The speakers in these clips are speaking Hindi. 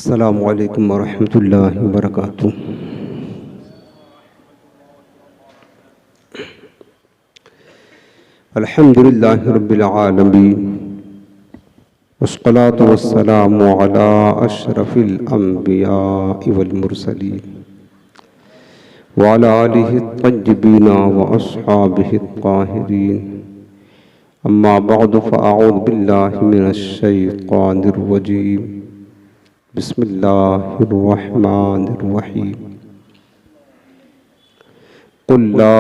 अस्सलामु अलैकुम वरहमतुल्लाहि वबरकातुह। अल्हम्दुलिल्लाहि रब्बिल आलमीन वस्सलातु वस्सलामु अला अशरफिल अंबियाइ वल मुरसलीन व अला आलिहि तय्यिबीन व अस्हाबिहि ताहिरीन। अम्मा बअद फ़अऊज़ु बिल्लाहि मिनश शैतानिर रजीम। बिस्मिल्लाहिर्रहमानिर्रहीम। क़ुल ला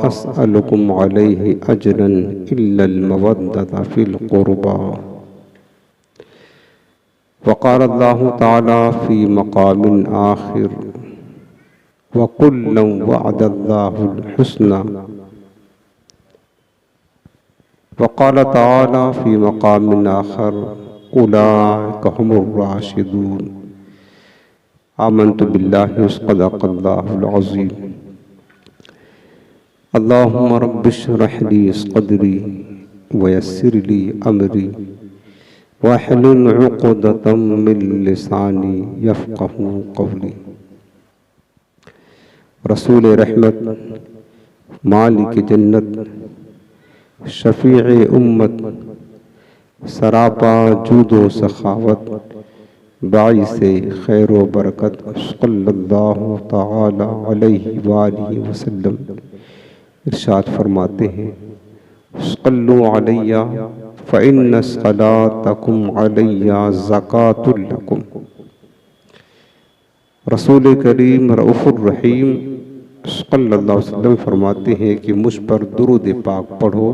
अस्अलुकुम अलैहि अजरन इल्लल मवद्दत फ़िल क़ुरबा। वक़ाल अल्लाहु तआला फ़ी मक़ामिन आख़िर वकुल्लन वअदल्लाहुल हुस्ना। वक़ाल तआला फ़ी मक़ामिन आख़र उलाइका हुमुर राशिदून। आमन्तु बिल्लाहि व सदक़ल्लाहुल अज़ीम। अल्लाहुम्मा रब्बिश्रह ली सदरी व यस्सिर ली अमरी वहलुल उक़दतम मिन लिसानी यफ़क़हू क़ौली। रसूल रहमत, मालिक जन्नत, शफ़ीए उम्मत, सरापा जूदो सखावत, बाइसे खैर व बरकत सल्लल्लाहु तआला अलैहि वालिहि वसल्लम इरशाद फरमाते हैं, सल्लु अलैया फ़इन्न सलातकुम अलैया ज़कातुल लकुम। रसूल करीम रऊफ़ुर रहीम सल्लल्लाहु अलैहि वसल्लम फरमाते हैं कि मुझ पर दुरूद पाक पढ़ो,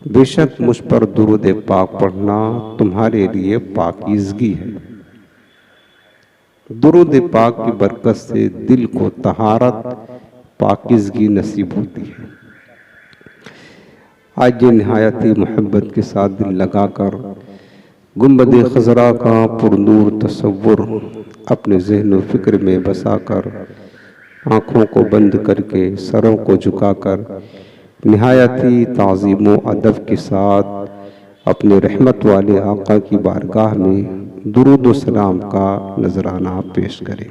बेशक मुझ पर दुरूद पाक पढ़ना तुम्हारे लिए पाकीज़गी है। दुरूद पाक की बरकत से दिल को तहारत पाकीज़गी नसीब होती है। आज निहायती मोहब्बत के साथ दिल लगाकर गुंबद खज़रा का पुरनूर तसव्वुर अपने ज़हन व फ़िक्र में बसाकर आँखों को बंद करके सरों को झुकाकर निहायती ताज़ीम व अदब के साथ अपने रहमत वाले आका की बारगाह में दुरूद व सलाम का नजराना पेश करें।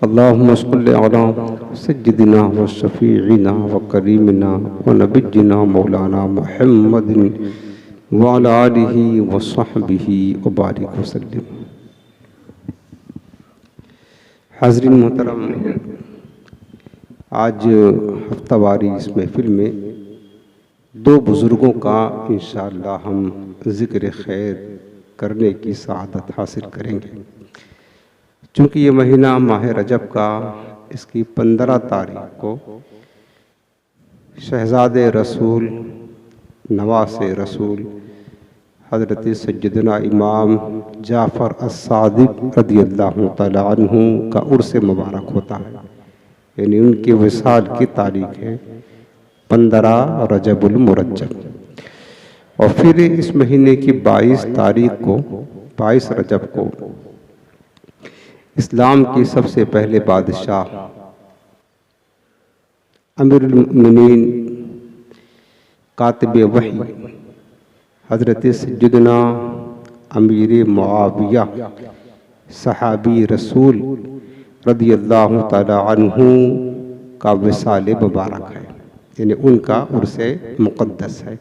अल्लाहुम्मा सल्लि अला सय्यिदिना व शफ़ीइना व करीमिना व नबिय्यिना मौलाना मुहम्मदिन व अला आलिहि व सहबिहि व बारिक वसल्लम। हाज़रीन मोहतरम, आज हफ्तावारी इस महफिल में दो बुज़ुर्गों का इंशाअल्लाह हम ज़िक्र खैर करने की सआदत हासिल करेंगे। चूँकि ये महीना माह रजब का, इसकी 15 तारीख को शहज़ादे रसूल नवासे रसूल हज़रत सय्यदना इमाम जाफ़र अस-सादिक़ रज़ियल्लाहु तआला अन्हु का उर्स मुबारक होता है, यानी उनके विसाल की तारीख है 15 रजबुल मुरज्जब। और फिर इस महीने की 22 तारीख को 22 रजब को इस्लाम के सबसे पहले बादशाह अमीरुल मोमिनीन कातिब वही हज़रत सय्यदना अमीर मुआविया सहाबी रसूल रज़ियल्लाहु तआला अन्हु का विसाल मुबारक है, यानी उनका उर्से मुक़द्दस है।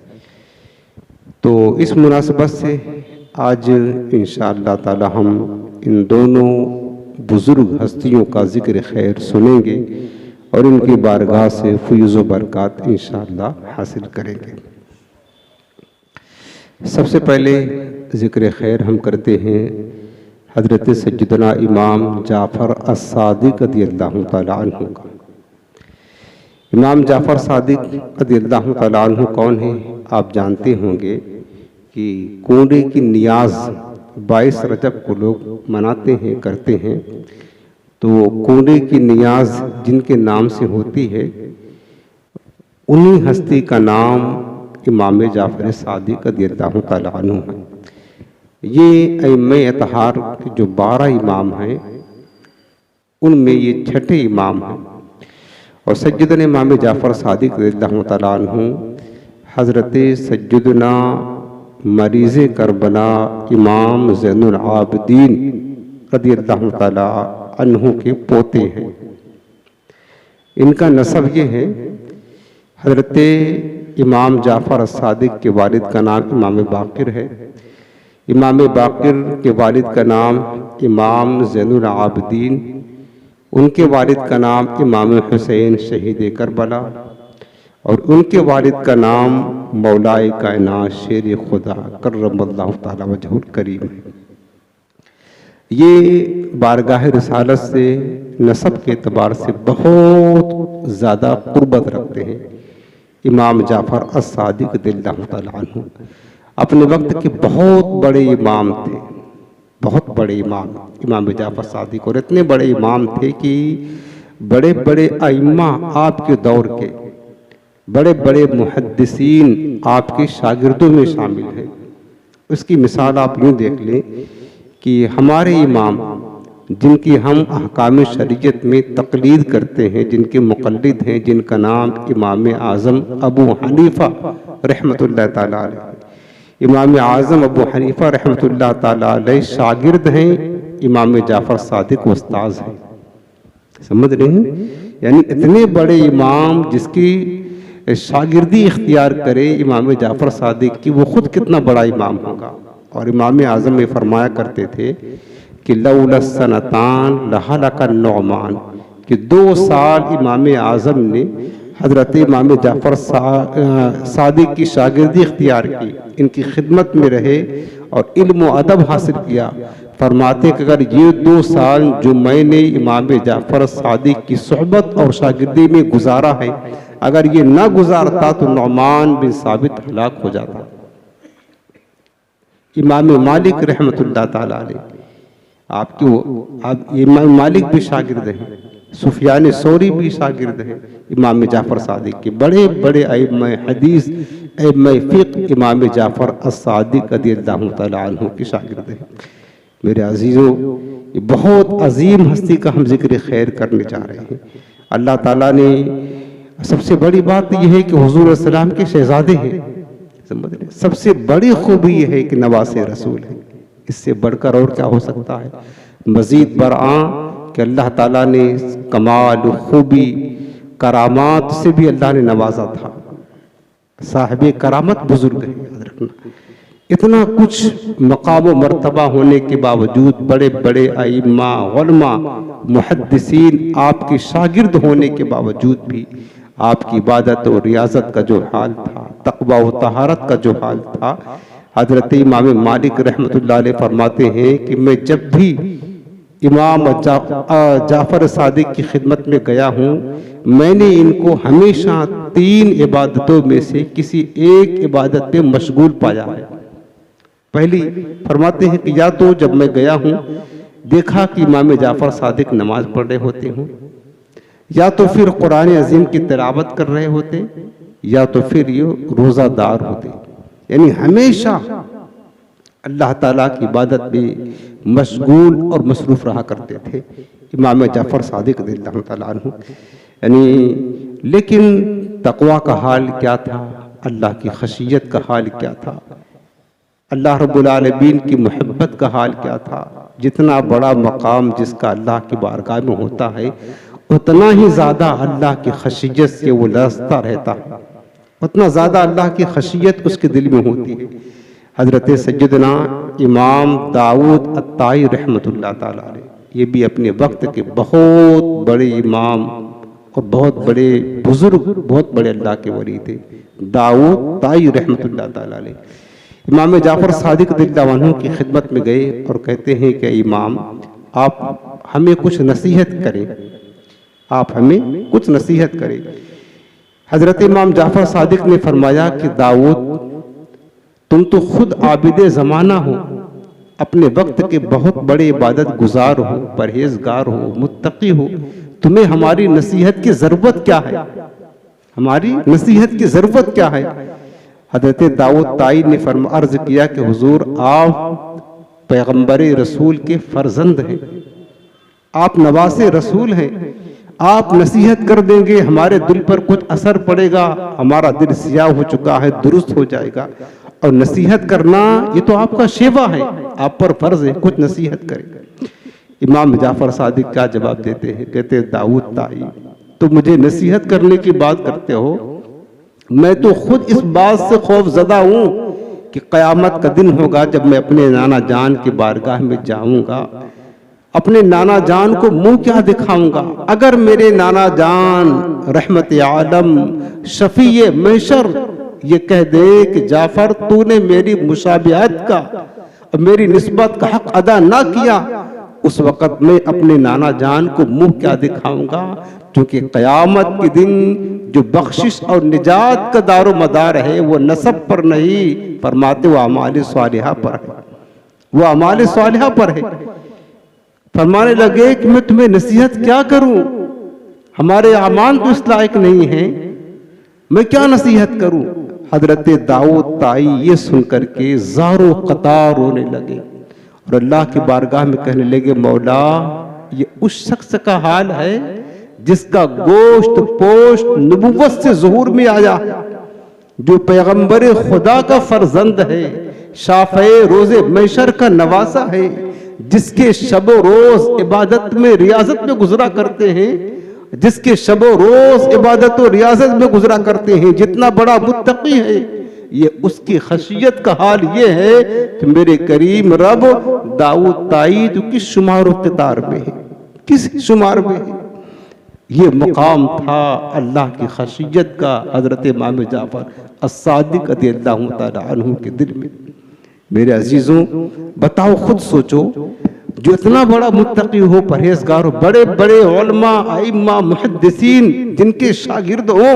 तो इस मुनासबत से आज इंशाअल्लाह ताला हम इन दोनों बुज़ुर्ग हस्तियों का ज़िक्र खैर सुनेंगे और इनकी बारगाह से फ़ुयूज़ व बरक़ात इंशाअल्लाह हासिल करेंगे। सबसे पहले ज़िक्र खैर हम करते हैं हज़रत सय्यदना इमाम जाफ़र अस-सादिक़ रज़ियल्लाहु तआला अन्हु का। इमाम जाफ़र सादिक़ रज़ियल्लाहु तआला अन्हु कौन है? आप जानते होंगे कि कोड़े की नियाज़ 22 रजब को लोग मनाते हैं, करते हैं। तो कोड़े की नियाज़ जिनके नाम से होती है, उन्हीं हस्ती का नाम इमाम जाफ़र सादिक़ रज़ियल्लाहु तआला अन्हु है। ये अइम्मे अतहार के जो 12 इमाम हैं, उनमें ये छठे इमाम हैं। और सय्यदना इमाम जाफ़र सादिक़ रज़ियल्लाहु तआला अन्हु हज़रत सय्यदना मरीज़ करबला इमाम ज़ैनुल आबिदीन रज़ियल्लाहु ताला अन्हु के पोते हैं। इनका नसब ये है, हज़रत इमाम जाफ़र सादिक के वालिद का नाम इमाम बाक़िर है, इमाम बाक़िर के वालिद का नाम इमाम ज़ैनुल आबिदीन, उनके वालिद का नाम इमाम हुसैन शहीद करबला और उनके वालिद का नाम मौलाए कायनात शेर खुदा करमल्लाहु ताला वजहुल करीम है। ये बारगाह रिसालत से नसब के एतबार से बहुत ज़्यादा क़ुर्बत रखते हैं। इमाम जाफ़र अस-सादिक रज़ियल्लाहु ताला अन्हु अपने वक्त के बहुत बड़े इमाम थे, बहुत बड़े इमाम इमाम जाफ़र सादिक, और इतने बड़े इमाम थे कि बड़े बड़े अइम्मा आपके दौर के, बड़े बड़े मुहद्दिसीन आपके शागिर्दों में शामिल हैं। उसकी मिसाल आप यूँ देख लें कि हमारे इमाम जिनकी हम अहकाम शरीयत में तक़लीद करते हैं, जिनके मुक़ल्लिद हैं, जिनका नाम इमाम आज़म अबू हनीफ़ा रहमतुल्लाह ताला अलैह, इमाम आज़म अबू हनीफ़ा रहमतुल्लाह ताला अलैह शागिर्द हैं इमाम जाफ़र सादिक उस्ताज़ हैं। समझ रहे हैं? यानी इतने बड़े इमाम जिसकी शागिर्दी इख्तियार करे इमाम जाफ़र सादिक की, वो ख़ुद कितना बड़ा इमाम होगा। और इमाम आज़म में फरमाया करते थे कि लौला सनतान लहलका नौमान, कि 2 साल इमाम आज़म ने हज़रत इमाम जाफ़र सादिक की शागिर्दी इख्तियार की, इनकी खिदमत में रहे और इल्म व अदब हासिल किया। फरमाते कि अगर ये 2 साल जो मैंने इमाम जाफ़र सादिक की सोहबत और शागिर्दी में गुजारा है, अगर ये ना गुजारता तो नौमान बिन साबित हलाक हो जाता। इमाम मालिक रहमतुल्लाह ताला अलैह, आप इमाम मालिक भी शागिर्द हैं, सुफियान सौरी भी शागिर्द हैं इमाम जाफ़र सादिक के। बड़े बड़े अइम्मा हदीस, अइम्मा फ़िक़्ह इमाम जाफ़र अस-सादिक रज़ियल्लाहु ताला अन्हु के शागिर्द हैं। मेरे अजीज़ों, ये बहुत अजीम हस्ती का हम जिक्र खैर करने जा रहे हैं। अल्लाह ताला ने सबसे बड़ी बात यह है कि हुज़ूर सल्लल्लाहु के शहज़ादे हैं। समझ रहे? सबसे बड़ी खूबी यह है कि नवासे रसूल है। इससे बढ़कर और क्या हो सकता है? मज़ीद बरआं कि अल्लाह ताला ने कमाल, खूबी, करामात से भी अल्लाह ने नवाजा था। साहिब करामत बुजुर्ग है, याद रखना। इतना कुछ मकाम व मर्तबा होने के बावजूद बड़े बड़े अइम्मा, उलमा, मुहद्दिसीन आपके शागिर्द होने के बावजूद भी आपकी इबादत और रियाजत का जो हाल था, तक़वा व तहारत का जो हाल था, हज़रत इमाम मालिक रहमतुल्लाह अलैह फरमाते हैं कि मैं जब भी इमाम जाफ़र सादिक की खिदमत में गया हूँ, मैंने इनको हमेशा 3 इबादतों में से किसी एक इबादत पे मशगूल पाया है। पहली फरमाते हैं कि या तो जब मैं गया हूँ देखा कि इमाम जाफ़र सादिक नमाज पढ़ रहे होते हों, या तो फिर कुरान अज़ीम की तिलावत कर रहे होते, या तो फिर ये रोज़ादार होते। यानी हमेशा अल्लाह ताला की इबादत में मशगूल और मसरूफ़ रहा करते थे इमाम जाफ़र सादिक रज़ियल्लाहु ताला अन्हु। यानी लेकिन तक़वा का हाल क्या था, अल्लाह की खशियत का हाल क्या था, अल्लाह रब्बुल आलमीन की मोहब्बत का हाल क्या था। जितना बड़ा मकाम जिसका अल्लाह की बारगाह में होता है, उतना ही ज़्यादा अल्लाह की खशियत से वो लरज़ता रहता है, उतना ज़्यादा अल्लाह की खशियत उसके दिल में होती है। हज़रत सैयदना इमाम दाऊद अत्ताई रहमतुल्लाह ताला अलैह, ये भी अपने वक्त के बहुत बड़े इमाम और बहुत बड़े बुजुर्ग, बहुत बड़े अल्लाह के वली थे। दाऊद ताई रहमतुल्लाह ताला अलैह इमाम जाफ़र सादिक रज़ियल्लाहु अन्हु की खिदमत में गए और कहते हैं कि इमाम, आप हमें कुछ नसीहत करें, आप हमें कुछ नसीहत करें। हज़रत इमाम जाफ़र सादिक ने फरमाया कि दाऊद, तुम तो खुद आबिद ज़माना हो, अपने वक्त के बहुत बड़े इबादत गुजार हो, परहेजगार हो, मुत्तकी हो, तुम्हें हमारी नसीहत की ज़रूरत क्या है? हमारी नसीहत की ज़रूरत क्या है? हज़रत दाऊद ताई ने अर्ज़ किया कि हुजूर, आप पैगम्बर रसूल के फर्जंद हैं, आप नवासे रसूल हैं, आप नसीहत कर देंगे हमारे दिल पर कुछ असर पड़ेगा, हमारा दिल सियाह हो चुका है दुरुस्त हो जाएगा, और नसीहत करना ये तो आपका सेवा है, आप पर फर्ज है कुछ नसीहत करें। इमाम जाफर सादिक क्या जवाब देते हैं, कहते हैं दाऊद ताई तो मुझे नसीहत करने की बात करते हो, मैं तो खुद इस बात से खौफजदा हूं कि क़यामत का दिन होगा जब मैं अपने नाना जान की बारगाह में जाऊंगा, अपने नाना जान को मुंह क्या दिखाऊंगा। अगर मेरे नाना जान रहमत आलम शफीए महशर ये कह दे कि जाफर तूने मेरी मुशाबिहत का और मेरी निस्बत का हक अदा ना किया, उस वक़्त मैं अपने नाना जान को मुंह क्या दिखाऊंगा, क्योंकि क़यामत के दिन जो बख्शिश और निजात का दारो मदार है वो नसब पर नहीं, फरमाते वो अमाल सालिहा पर है, वो अमाल सालिहा पर है। फरमाने लगे कि मैं तुम्हें नसीहत क्या करूं, हमारे अमाल तो इस लायक नहीं है, मैं क्या नसीहत करूं। हजरत दाऊद ताई ये सुनकर के ज़ारो कतार रोने लगे और अल्लाह की बारगाह में कहने लगे, मौला ये उस शख्स का हाल है जिसका गोश्त पोश्त नबुव्वत से ज़ुहूर में आया, जो पैगंबर खुदा का फर्जंद है, शाफ़े रोज़े मैशर का नवासा है, जिसके शबो रोज इबादत में रियाजत में गुजरा करते हैं, जिसके शबो रोज इबादत और रियाजत में गुजरा करते हैं, जितना बड़ा मुत्तकी है, ये उसकी खशियत का हाल ये है कि मेरे करीम रब दाऊद ताई तो किस शुमार कितार में है, किस शुमार में है। ये मुकाम था अल्लाह की खशियत का हजरत इमाम जाफर अस्सादिक रज़ियल्लाहु तआला अन्हु के दिल में। मेरे अजीजों बताओ, खुद सोचो, जो इतना बड़ा मुत्तकी हो, परहेजगार हो, बड़े बड़े उलमा आइम्मा मुहद्दिसीन जिनके शागिर्द हो,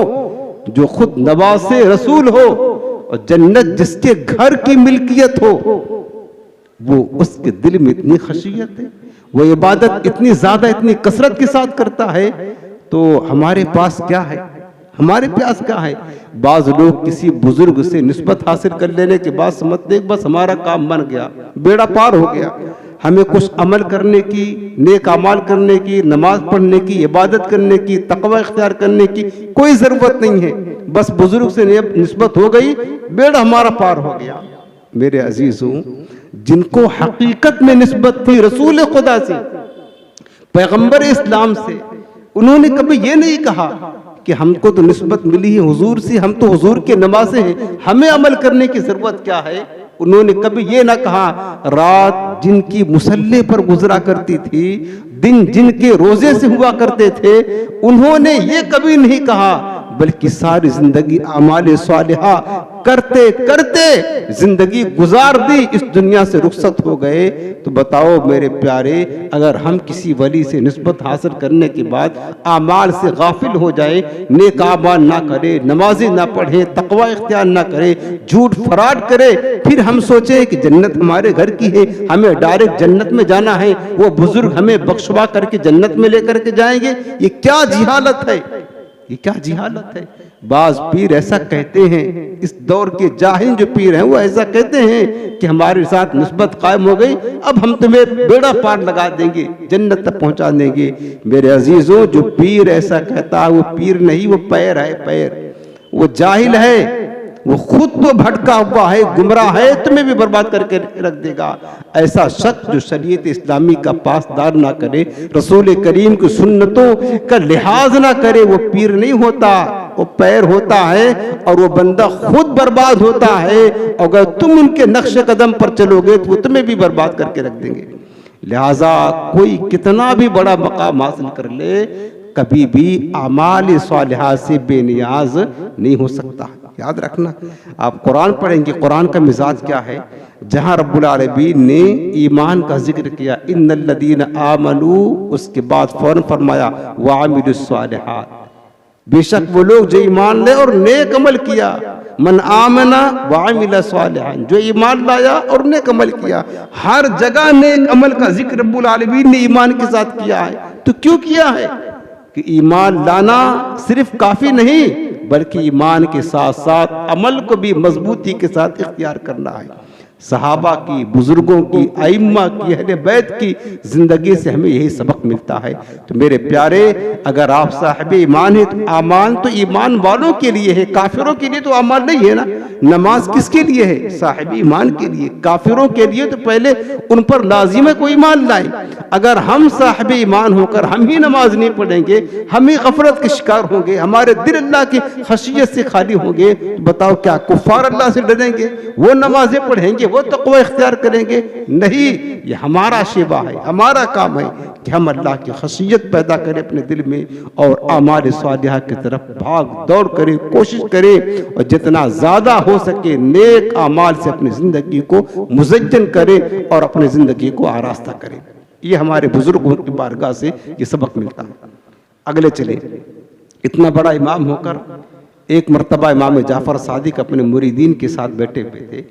जो खुद नवासे रसूल हो और जन्नत जिसके घर की मिल्कियत हो, वो उसके दिल में इतनी खशियत है, वो इबादत इतनी ज्यादा इतनी कसरत के साथ करता है, तो हमारे पास क्या है, हमारे प्यास क्या है। बाज लोग किसी बुजुर्ग से निस्बत हासिल कर लेने के बाद समझते बस हमारा काम बन गया, बेड़ा पार हो गया, हमें कुछ अमल करने की, नेक अमाल करने की, नमाज पढ़ने की, इबादत करने की, तकवा इख्तियार करने की कोई जरूरत नहीं है, बस बुजुर्ग से निस्बत हो गई, बेड़ा हमारा पार हो गया। मेरे अजीजों, जिनको हकीकत में निस्बत थी रसूल खुदा से, पैगंबर इस्लाम से, उन्होंने कभी ये नहीं कहा कि हमको तो निस्बत मिली है हुजूर से, हम तो हुजूर के नवासे हैं, हमें अमल करने की जरूरत क्या है। उन्होंने कभी ये ना कहा रात जिनकी मुसल्ले पर गुजरा करती थी, दिन जिनके रोजे से हुआ करते थे, उन्होंने ये कभी नहीं कहा, बल्कि सारी जिंदगी अमाल सालिहा करते करते जिंदगी गुजार दी, इस दुनिया से रुखसत हो गए। तो बताओ मेरे प्यारे, अगर हम किसी वली से निस्बत हासिल करने के बाद अमाल से गाफिल हो जाए, नेक अमाल ना करे, नमाज़ें ना पढ़े, तकवा इख्तियार ना करे, झूठ फराड करे, फिर हम सोचे कि जन्नत हमारे घर की है, हमें डायरेक्ट जन्नत में जाना है, वो बुजुर्ग हमें बख्शवा करके जन्नत में लेकर के जाएंगे, ये क्या जिहालत है, ये क्या जिहालत है। बाज पीर ऐसा कहते हैं, इस दौर के जाहिल जो पीर हैं वो ऐसा कहते हैं कि हमारे साथ निस्बत कायम हो गई, अब हम तुम्हें बेड़ा पार लगा देंगे, जन्नत तक पहुंचा देंगे। मेरे अजीजों, जो पीर ऐसा कहता है वो पीर नहीं, वो पैर है, पैर, वो जाहिल है, वो खुद तो भटका हुआ है, गुमराह है, तुम्हें भी बर्बाद करके रख देगा। ऐसा शख्स जो शरीयत इस्लामी का पासदार ना करे, रसूल करीम की सुन्नतों का लिहाज ना करे, वो पीर नहीं होता, वो पैर होता है, और वो बंदा खुद बर्बाद होता है। अगर तुम उनके नक्श कदम पर चलोगे तो वो तुम्हें भी बर्बाद करके रख देंगे। लिहाजा कोई कितना भी बड़ा मकाम हासिल कर ले, कभी भी अमाल सालिहा से बेनियाज नहीं हो सकता। याद रखना, आप कुरान पढ़ेंगे, कुरान का मिजाज क्या है, जहां रब्बुल आलमीन ने ईमान का जिक्र किया, इन्नल्लज़ीना आमनू, उसके बाद फौरन फरमाया वामिलुस सालिहात, बेशक वो लोग जो ईमान ले और नेक अमल किया, मन आमना वामिला सालिहान, जो ईमान लाया और नेक अमल किया। हर जगह नेक अमल का जिक्र रब्बुल आलमीन ने ईमान के साथ किया है। तो क्यों किया है कि ईमान लाना सिर्फ काफी नहीं, बल्कि ईमान के साथ साथ अमल को भी मजबूती के साथ इख्तियार करना है। सहाबा की, बुजुर्गों की, आइम्मा की, अहले बैत की जिंदगी से हमें यही सबक मिलता है। तो मेरे प्यारे, अगर आप साहिब ईमान है तो अमाल तो ईमान वालों के लिए है, काफिरों के लिए तो अमाल नहीं है ना। नमाज किसके लिए है? साहिब ईमान के लिए। काफिरों के लिए तो पहले उन पर लाजिम है कोई ईमान लाए। अगर हम साहिब ईमान होकर हम ही नमाज नहीं पढ़ेंगे, हम ही गफलत के शिकार होंगे, हमारे दिल अल्लाह की खशियत से खाली होंगे, तो बताओ क्या कुफ्फार अल्लाह से डरेंगे? वो नमाजें पढ़ेंगे, वो तक़वा इख्तियार करेंगे? नहीं, ये हमारा शेवा है, हमारा काम है कि हम अल्लाह की खशियत पैदा करें अपने दिल में और आमाल सालिहा की तरफ भाग दौड़ करें, कोशिश करें और जितना ज़्यादा हो सके नेक आमाल से अपनी ज़िंदगी को मुज़ज्जन करें और अपनी ज़िंदगी को आरास्ता करें। ये हमारे बुजुर्गों की बारगाह से ये सबक मिलता है। अगले चले, इतना बड़ा इमाम होकर एक मर्तबा इमाम जाफ़र सादिक अपने मुरीदीन के साथ बैठे हुए थे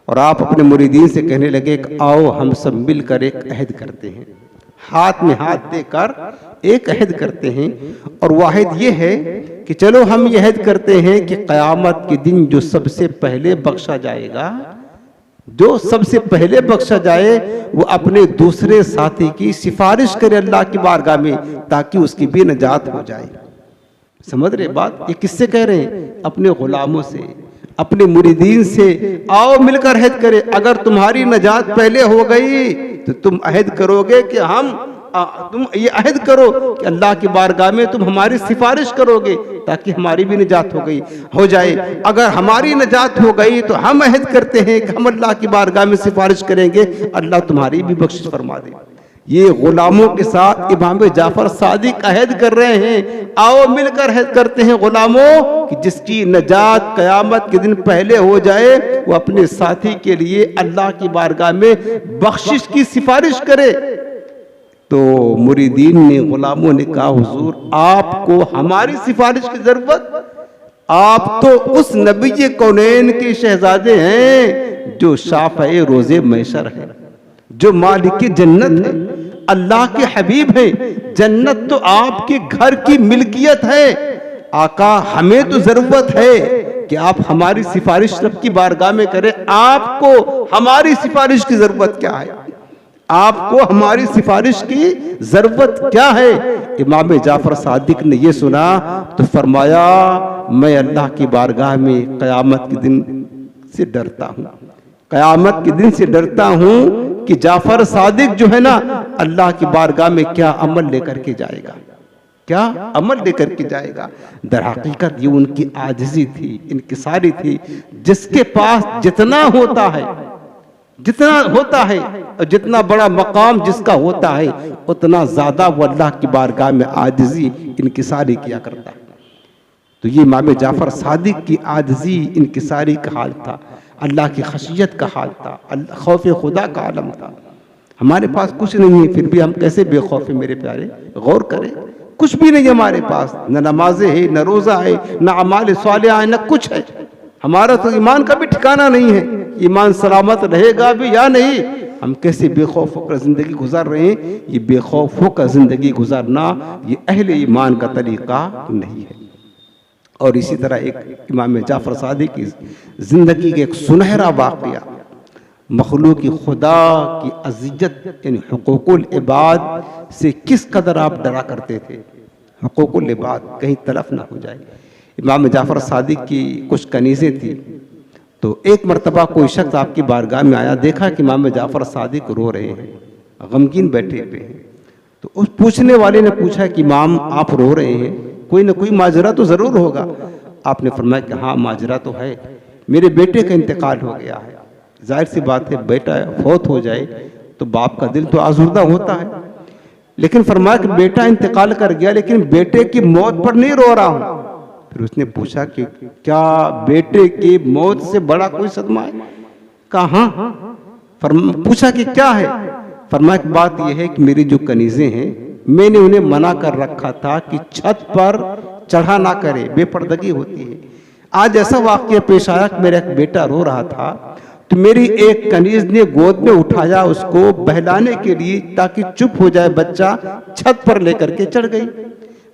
और आप अपने मुरीदीन से कहने लगे कि आओ हम सब मिलकर एक अहद करते हैं, हाथ में हाथ देकर एक अहद करते हैं। और वाहिद ये है कि चलो हम ये अहद करते हैं कि क़यामत के दिन जो सबसे पहले बख्शा जाएगा, जो सबसे पहले बख्शा जाए, वो अपने दूसरे साथी की सिफारिश करे अल्लाह की बारगाह में, ताकि उसकी भी नजात हो जाए। समझ रहे बात? ये किससे कह रहे हैं? अपने गुलामों से, अपने मुरीदीन से। आओ मिलकर अहद करें, अगर तुम्हारी नजात पहले हो गई तो तुम अहद करोगे कि तुम ये अहद करो कि अल्लाह की बारगाह में तुम हमारी सिफारिश करोगे ताकि हमारी भी निजात हो जाए। अगर हमारी निजात हो गई तो हम अहद करते हैं कि हम अल्लाह की बारगाह में सिफारिश करेंगे, अल्लाह तुम्हारी भी बख्शिश फरमा दे। ये गुलामों के साथ इमाम जाफर सादिक अहद कर रहे हैं। आओ मिलकर अहद करते हैं गुलामों कि जिसकी नजात क़यामत के दिन पहले हो जाए, वो अपने साथी के लिए अल्लाह की बारगाह में बख्शिश की सिफारिश करे। तो मुरीदीन ने, गुलामों ने कहा, हुजूर आपको हमारी सिफारिश की जरूरत? आप तो उस नबी कौनैन के शहजादे हैं जो शाफ़े रोज़े महशर है, जो मालिक जन्नत है, अल्लाह के हबीब हैं। जन्नत तो आपके घर की मिल्कियत है। आका, हमें तो जरूरत है कि आप हमारी सिफारिश रब की बारगाह में करें। आपको हमारी सिफारिश की जरूरत क्या है? आपको हमारी सिफारिश की जरूरत क्या है? इमाम जाफर सादिक ने ये सुना तो फरमाया, मैं अल्लाह की बारगाह में क़यामत के दिन से डरता हूँ, क़यामत के दिन से डरता हूँ कि जाफर सादिक जो है ना, अल्लाह की बारगाह में क्या अमल लेकर के जाएगा, क्या अमल लेकर के जाएगा। दर हकीकत ये उनकी आजिज़ी थी, इनकिसारी थी। जिसके पास जितना होता है और जितना बड़ा मकाम जिसका होता है, उतना ज्यादा वो अल्लाह की बारगाह में आजिज़ी इनकिसारी किया करता है। तो ये इमाम जाफर सादिक की आजिज़ी इनकिसारी का हाल था, अल्लाह की खशियत का हाल था, खौफ खुदा का आलम था। हमारे पास कुछ नहीं है, फिर भी हम कैसे बेखौफ है मेरे प्यारे? गौर करें, कुछ भी नहीं हमारे पास, न नमाजें है, न रोज़ा है, न अमाल सालिहा है, न कुछ है। हमारा तो ईमान का भी ठिकाना नहीं है, ईमान सलामत रहेगा भी या नहीं। हम कैसे बेखौफ होकर ज़िंदगी गुजार रहे हैं? ये बेखौफ होकर ज़िंदगी गुजारना ये अहले ईमान का तरीक़ा नहीं है। और इसी तरह एक इमाम जाफर सादिक की ज़िंदगी के एक सुनहरा वाक़या, मखलूक की खुदा की अज़ियत यानी हुकूकुल इबाद से किस कदर आप डरा करते थे। हुकूकुल इबाद कहीं तलफ ना हो जाए। इमाम जाफर सादिक की कुछ कनीज़ें थी, तो एक मरतबा कोई शख्स आपकी बारगाह में आया, देखा कि इमाम जाफर सादिक रो रहे हैं, गमगीन बैठे हुए हैं। तो उस पूछने वाले ने पूछा कि इमाम आप रो रहे हैं, कोई ना कोई माजरा तो ज़रूर होगा। आपने फरमाया कि हाँ माजरा तो है, मेरे बेटे का इंतकाल हो गया है। जाहिर सी बात है, बेटा फौत हो जाए तो बाप का दिल तो आज़ुर्दा होता है। लेकिन फरमाया कि बेटा इंतकाल कर गया, लेकिन बेटे की मौत पर नहीं रो रहा हूँ। फिर उसने पूछा कि क्या बेटे की मौत से बड़ा कोई सदमा है? कहा हाँ। पूछा कि क्या है? फरमाया कि बात यह है कि मेरी जो कनीज़ें हैं, मैंने उन्हें मना कर रखा था कि छत पर चढ़ा ना करे, बेपर्दगी होती है। आज ऐसा वाक़या पेश आया कि मेरा एक बेटा रो रहा था, तो मेरी एक कनीज ने गोद में उठाया उसको बहलाने के लिए, ताकि चुप हो जाए बच्चा। छत पर लेकर के चढ़ गई,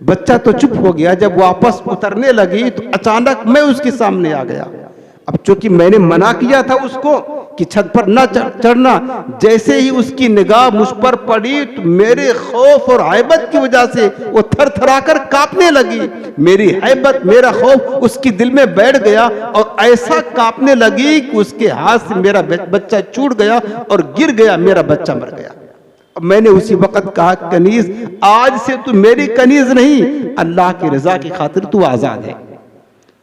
बच्चा तो चुप हो गया। जब वापस उतरने लगी तो अचानक मैं उसके सामने आ गया। अब चूंकि मैंने मना किया था उसको कि छत पर न चढ़ना। जैसे ही उसकी निगाह मुझ पर पड़ी तो मेरे खौफ और हैबत की वजह से वो थरथराकर कांपने लगी। मेरी हैबत, मेरा खौफ उसकी दिल में बैठ गया और ऐसा कांपने लगी कि उसके हाथ से मेरा बच्चा छूट गया और गिर गया, मेरा बच्चा मर गया। मैंने उसी वक्त कहा, कनीज आज से तू मेरी कनीज नहीं, अल्लाह की रजा की खातिर तू आजाद है।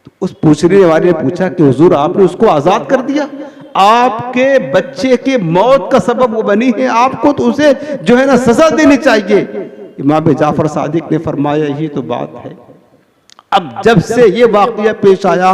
तो उस पूछने वाले ने पूछा कि हुजूर आपने उसको आजाद कर दिया, आपके बच्चे के मौत का सबब वो बनी है, आपको तो उसे जो है ना सजा देनी चाहिए। इमाम जाफर सादिक ने फरमाया यही तो बात है। अब जब से ये वाकया पेश आया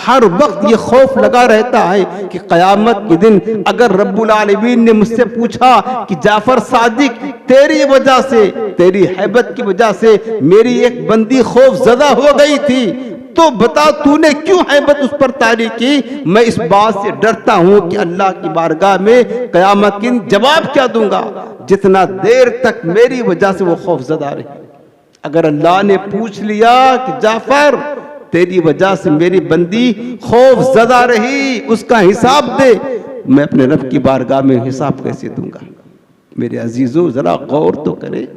हर वक्त ये खौफ लगा रहता है कि क़यामत के दिन अगर रब्बुल आलमीन ने मुझसे पूछा कि जाफर सादिक तेरी वजह से, तेरी हैबत की वजह से मेरी एक बंदी खौफ ज़दा हो गई थी, तो बता तूने क्यों हैबत उस पर तारी की। मैं इस बात से डरता हूं कि अल्लाह की बारगाह में क़यामत के दिन जवाब क्या दूंगा, जितना देर तक मेरी वजह से वो खौफ ज़दा रही। अगर अल्लाह ने पूछ लिया कि जाफर तेरी वजह से मेरी बंदी खौफ ज़दा रही, उसका हिसाब दे, मैं अपने रब की बारगाह में हिसाब कैसे दूंगा। मेरे अजीजों जरा गौर तो करें,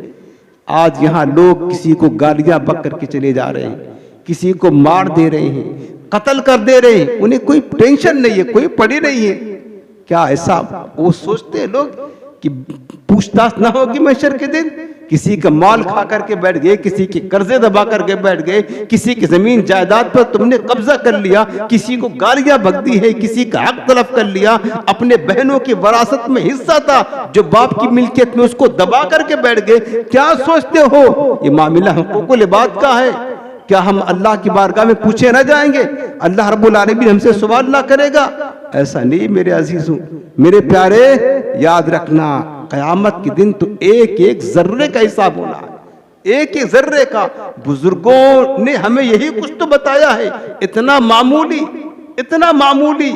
आज यहाँ लोग किसी को गालियां बक करके चले जा रहे हैं, किसी को मार दे रहे हैं, कत्ल कर दे रहे हैं, उन्हें कोई टेंशन नहीं है, कोई पड़ी नहीं है। क्या ऐसा वो सोचते हैं लोग कि पूछताछ ना होगी महशर के दिन। किसी का माल खा करके बैठ गए, किसी के कर्जे दबा करके बैठ गए, किसी की जमीन जायदाद पर तुमने कब्जा कर लिया, किसी को गालियां बक दी है, किसी का हक तलब कर लिया, अपने बहनों की वरासत में हिस्सा था जो बाप की मिल्कियत में, उसको दबा करके बैठ गए। क्या सोचते हो ये मामला हुकूकुल इबाद का है? क्या हम अल्लाह की बारगाह में पूछे ना जाएंगे? अल्लाह रब्बुल आलमीन हमसे सवाल ना करेगा? ऐसा नहीं मेरे अजीजों, मेरे प्यारे, याद रखना क़यामत के दिन तो एक एक जर्रे का हिसाब होना है, एक एक जर्रे का। बुजुर्गों ने हमें यही कुछ तो बताया है, इतना मामूली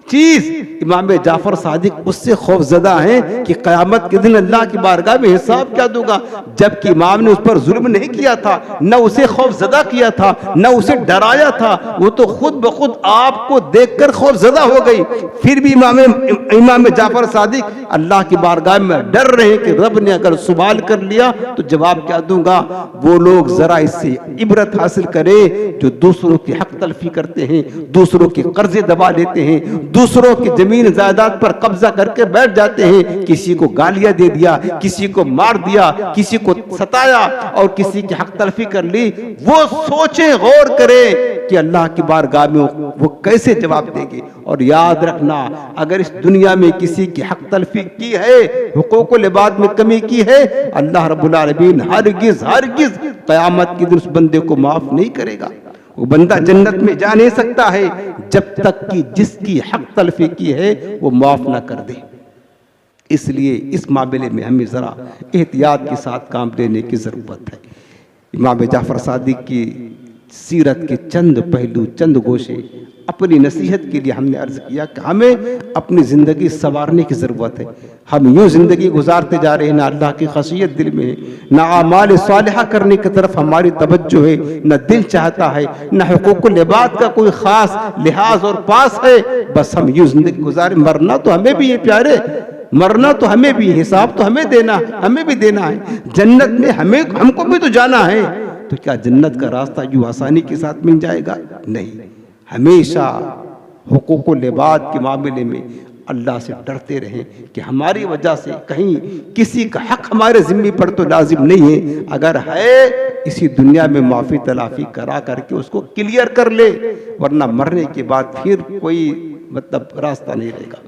चीज इमाम जाफर सादिक उससे खौफजदा हैं कि क़यामत के दिन अल्लाह की बारगाह में हिसाब क्या दूंगा। जबकि इमाम ने उस पर जुल्म नहीं किया था, न उसे खौफजदा किया था, न उसे डराया था, वो तो खुद ब खुद आपको देखकर खौफजदा हो गई। फिर भी इमाम जाफर सादिक अल्लाह की बारगाह में डर रहे कि रब ने अगर सवाल कर लिया तो जवाब क्या दूंगा। वो लोग जरा इससे इबरत हासिल करें जो दूसरों की हक तलफी करते हैं, दूसरों के कर्जे दबा लेते हैं, दूसरों की जमीन जायदाद पर कब्जा करके बैठ जाते हैं, किसी को गालियां दे दिया, किसी को मार दिया, किसी को सताया और किसी की हक तलफी कर ली। वो सोचे, गौर करें कि अल्लाह की बारगाह में वो कैसे जवाब देंगे। और याद रखना, अगर इस दुनिया में किसी की हक तलफी की है, हुकूकुल इबाद में कमी की है, अल्लाह रब्बुल आलमीन हरगिज क़यामत के दिन उस बंदे को माफ नहीं करेगा। वो बंदा जन्नत में जा नहीं सकता है जब तक कि जिसकी हक तलफी की है वो माफ ना कर दे। इसलिए इस मामले में हमें ज़रा एहतियात के साथ काम लेने की ज़रूरत है। इमाम जाफर सादिक की सीरत के चंद पहलू, चंद गोशे अपनी नसीहत के लिए हमने अर्ज किया कि हमें अपनी ज़िंदगी संवारने की ज़रूरत है। हम यूँ ज़िंदगी गुजारते जा रहे हैं, ना अल्लाह की खशियत दिल में है, ना आमाल सालिहा करने की तरफ हमारी तवज्जो है, ना दिल चाहता है, ना हुकूकुल इबाद का कोई ख़ास लिहाज और पास है। बस हम यूँ ज़िंदगी गुजारे। मरना तो हमें भी है प्यारे, मरना तो हमें भी, हिसाब तो हमें भी देना है। जन्नत में हमको भी तो जाना है। तो क्या जन्नत का रास्ता यूँ आसानी के साथ मिल जाएगा? नहीं। हमेशा हुकूकुल इबाद के मामले में अल्लाह से डरते रहें कि हमारी वजह से कहीं किसी का हक हमारे ज़िम्मे पर तो लाजिम नहीं है। अगर है, इसी दुनिया में माफ़ी तलाफ़ी करा करके उसको क्लियर कर ले, वरना मरने के बाद फिर कोई मतलब रास्ता नहीं रहेगा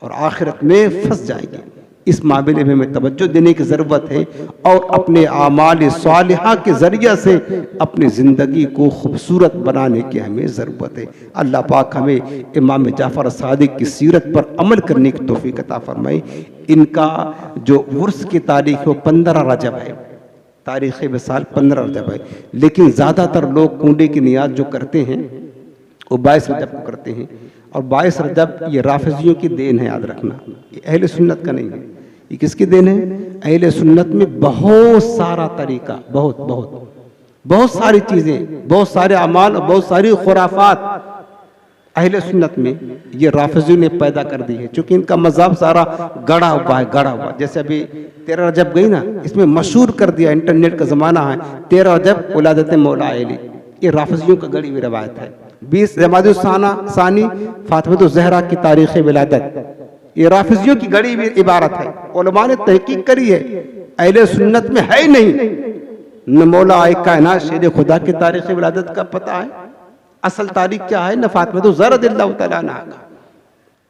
और आखिरत में फंस जाएंगे। इस मामले में हमें तवज्जो देने की ज़रूरत है और अपने आमाल सालिहा के ज़रिए से अपनी ज़िंदगी को खूबसूरत बनाने की हमें ज़रूरत है। अल्लाह पाक हमें इमाम जाफ़र सादिक की सीरत पर अमल करने की तौफीक अता फरमाए। इनका जो उर्स की तारीख़ है वो 15 रजब है, तारीख़ विसाल 15 रजब है। लेकिन ज़्यादातर लोग कूंडे की नियाज जो करते हैं वो 22 रजब को करते हैं। और 22 रजब ये राफिजियों की देन है, याद रखना, ये अहले सुन्नत का नहीं है। ये किसकी देन है? अहले सुन्नत में बहुत सारा तरीका, बहुत सारी चीज़ें, बहुत सारे अमाल और बहुत सारी खुराफात अहले सुन्नत में ये राफिज़ी ने पैदा कर दी है, क्योंकि इनका मज़हब सारा गढ़ा हुआ है, गढ़ा हुआ। जैसे अभी 13 रजब गई ना, इसमें मशहूर कर दिया, इंटरनेट का ज़माना है, 13 रजब उलादत मौला अली, ये राफिज़ियों का गढ़ी हुई रवायत है। 20 जमादुस्सानी फातिमा ज़हरा की तारीख़ विलादत, ये राफिज़ियों की गढ़ी हुई इबारत है। उलमा ने तहकीक करी है, अहले सुन्नत में है ही नहीं, न मौला कायनात शेर खुदा की तारीख़ विलादत का पता है, असल तारीख क्या है, न फातिमा ज़हरा रज़ियल्लाहु तआला अन्हा का।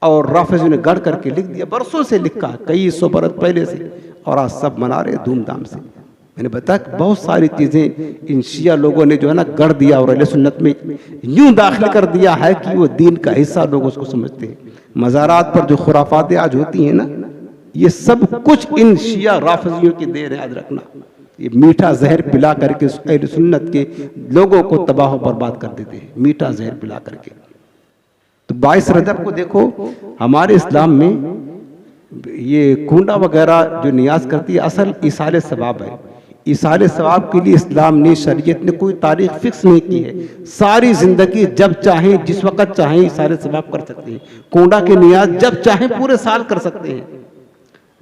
और राफिज़ी ने गढ़ करके लिख दिया, बरसों से लिखा, कई 100 बरस पहले से, और आज सब मना रहे धूमधाम से। मैंने बताया बहुत सारी चीज़ें इन शिया लोगों ने जो है ना गढ़ दिया और अहले सुन्नत में यूं दाखिल कर दिया है कि वो दीन का हिस्सा लोग उसको समझते हैं। मज़ारात पर जो खुराफातें आज होती हैं ना, ये सब कुछ इन शिया राफिज़ियों की देर है, याद रखना। ये मीठा जहर पिला करके अहले सुन्नत के लोगों को तबाह बर्बाद कर देते हैं, मीठा जहर पिला करके। तो 22 रजब को देखो, हमारे इस्लाम में ये कूंडा वगैरह जो नियाज करती है, असल इसाले सवाब है। इसाले सवाब के लिए इस्लाम ने, शरीयत ने कोई तारीख फिक्स नहीं की है। सारी जिंदगी जब चाहें, जिस वक़्त चाहें इसाले सवाब कर सकते हैं। कूंडा के नियाज जब चाहें पूरे साल कर सकते हैं।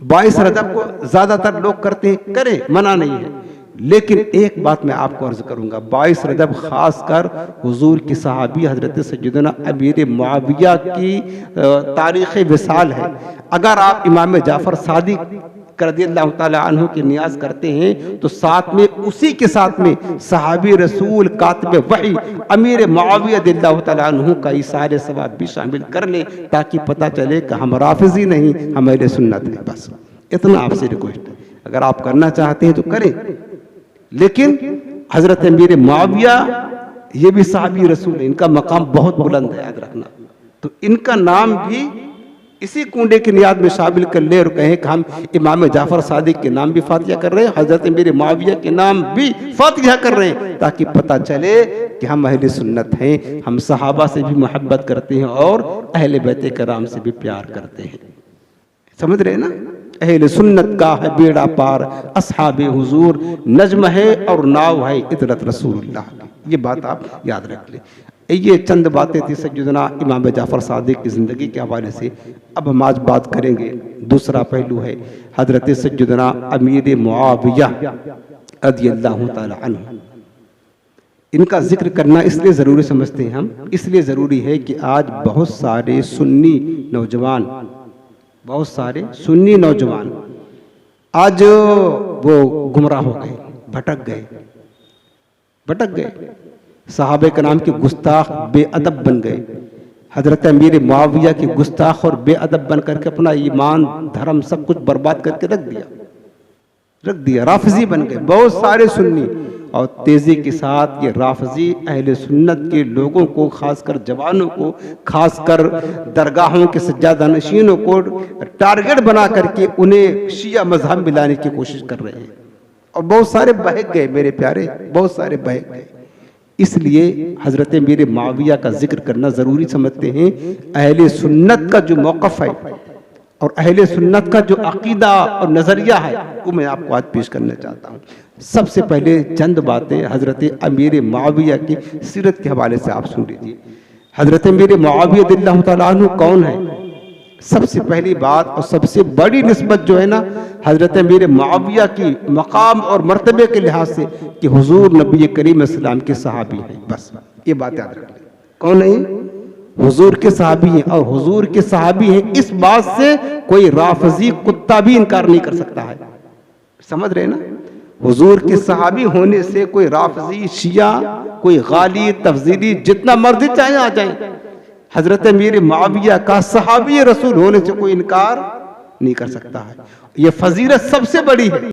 22 रजब को ज़्यादातर लोग करते हैं, करें, मना नहीं है। लेकिन एक बात मैं आपको अर्ज करूंगा, 22 रजब खासकर हुजूर की सहाबी हजरत सैयदना अमीर मुआविया की तारीख़ विसाल है। अगर आप इमाम जाफ़र सादिक रज़ियल्लाहु ताला अन्हु की नियाज करते हैं तो साथ में, उसी के साथ में सहाबी रसूल कातिब वही अमीर मुआविया रज़ियल्लाहु ताला अन्हु का इसारे सवाब भी शामिल कर ले, ताकि पता चले कि हम राफिज़ी नहीं, हम अहले सुन्नत हैं। बस इतना आपसे रिक्वेस्ट है, अगर आप करना चाहते हैं तो करें। लेकिन हजरत अमीर मुआविया ये भी सहाबी रसूल है, इनका मकाम बहुत बुलंद है, याद रखना। तो इनका नाम भी इसी कुंडे की नियाद में शामिल कर ले और कहें कि हम इमाम जाफ़र सादिक के नाम भी फातिहा कर रहे हैं, हजरत अमीर मुआविया के नाम भी फातिहा कर रहे हैं, ताकि पता चले कि हम अहले सुन्नत हैं, हम सहाबा से भी मोहब्बत करते हैं और अहले बैत कराम से भी प्यार करते हैं। समझ रहे ना? अहले सुन्नत का है बेड़ा पार, असहाबे हुजूर नज्म है और नाव है इतरत रसूलुल्लाह। ये बात आप याद रख लें। ये चंद बातें थी सैयदना इमाम जाफ़र सादिक की ज़िंदगी के हवाले से। अब हम आज बात करेंगे, दूसरा पहलू है हज़रत सैयदना अमीर मुआविया रज़ियल्लाहु ताला अन्हु। इनका जिक्र करना इसलिए ज़रूरी समझते हैं हम, इसलिए ज़रूरी है कि आज बहुत सारे सुन्नी नौजवान आज वो गुमराह हो गए, भटक गए, सहाबे के नाम के गुस्ताख बेअदब बन गए। हजरत अमीर मुआविया के गुस्ताख और बेअदब बन करके अपना ईमान, धर्म सब कुछ बर्बाद करके रख दिया, राफिज़ी बन गए बहुत सारे सुन्नी। और तेज़ी के साथ ये राफिज़ी अहले सुन्नत के लोगों को, खासकर जवानों को, खासकर दरगाहों के सज्जादा नशीनों को टारगेट बना करके उन्हें शिया मज़हब में लाने की कोशिश कर रहे हैं। और बहुत सारे बहक गए मेरे प्यारे, बहुत सारे बहक गए। इसलिए हज़रत अमीर मुआविया का जिक्र करना ज़रूरी समझते हैं। अहले सुन्नत का जो मौक़िफ़ है और अहले सुन्नत का जो अक़ीदा और नज़रिया है, वो मैं आपको आज पेश करना चाहता हूँ। सबसे पहले चंद बातें हज़रत अमीर मुआविया की सीरत के हवाले से आप सुन लीजिए। हज़रत अमीर मुआविया रज़ियल्लाहु ताला अन्हु कौन है? सबसे पहली बात और सबसे बड़ी निस्बत जो है ना हज़रत अमीर मुआविया की मकाम और मर्तबे के लिहाज से कि हुजूर नबी करीम इस्लाम के सहाबी हैं। बस ये बात याद रख लें। कौन है? हुजूर के सहाबी हैं। और हुजूर के सहाबी हैं इस बात से कोई राफिज़ी कुत्ता भी इनकार नहीं कर सकता है। समझ रहे ना? हुजूर के सहाबी होने से कोई राफिज़ी, शिया, कोई गाली, तफजीली जितना मर्जी चाहे आ जाए, हजरत अमीर मुआविया का सहाबी रसूल होने से कोई इनकार नहीं कर सकता है। ये फजीलत सबसे बड़ी है।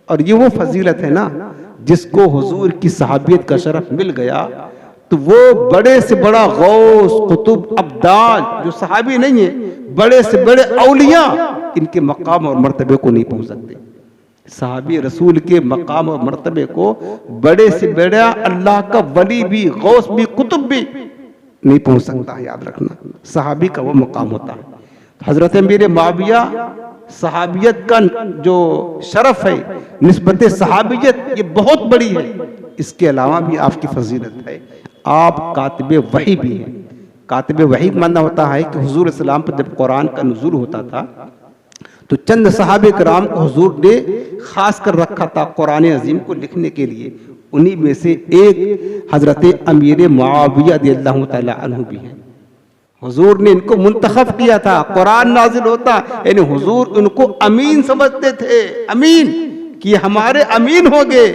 और ये वो फजीलत है ना जिसको हुजूर की सहाबियत का शरफ मिल गया, तो वो बड़े से बड़ा गौस, कुतुब, अब्दाल जो सहाबी नहीं है, बड़े से बड़े औलिया इनके मकाम और मर्तबे को नहीं पहुंच सकते। सहाबी रसूल के मकाम और मर्तबे को बड़े से बड़ा अल्लाह का वली भी, गौस भी, कुतुब भी नहीं पहुंच सकता है। याद रखना, सहाबी का वो मकाम होता है। हजरत अमीर मुआविया सहाबियत का जो शरफ है, निस्बत सहाबियत, ये बहुत बड़ी है। इसके अलावा भी आपकी फजीलत है, आप कातिबे वही भी हैं। कातिब वही मानना होता है कि हुजूर इस्लाम पर जब कुरान का नुज़ूल होता था तो चंद सहाबे कराम को हुजूर ने खास कर रखा था कुरान अजीम को लिखने के लिए। उन्हीं में से एक हजरत अमीर मुआविया रज़ियल्लाहु ताला अन्हु भी हैं। हुजूर ने इनको मुंतखब किया था, कुरान नाजिल होता यानी हुजूर उनको अमीन समझते थे, अमीन कि हमारे अमीन हो गए,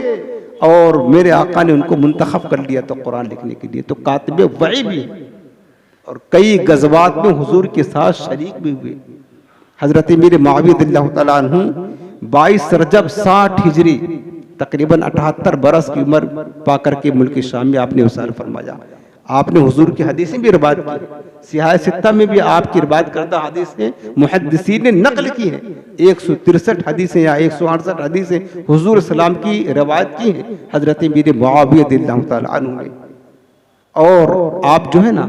और मेरे आका ने उनको मुंतखब कर लिया तो कुरान लिखने के लिए। तो कातिब वही भी और कई गज़वात में हुजूर के साथ शरीक भी हुए। हजरत अमीर मुआविया रज़ियल्लाहु ताला अन्हु 22 रजब 60 हिजरी तकरीबन 78 बरस की उम्र पाकर के मुल्क शाम में आपने वसाल फरमाया। आपने हुजूर की हदीसें भी रिवायत की, सिहाह सित्ता में भी आपकी रिवायत करदा हदीसें मुहद्दिसीन ने नकल की हैं। 163 हदीसें या 168 हदीसें हुजूर सलाम की रिवायत की हैं हजरत अमीर मुआविया रज़ियल्लाहु ताला अन्हु ने। और आप जो है ना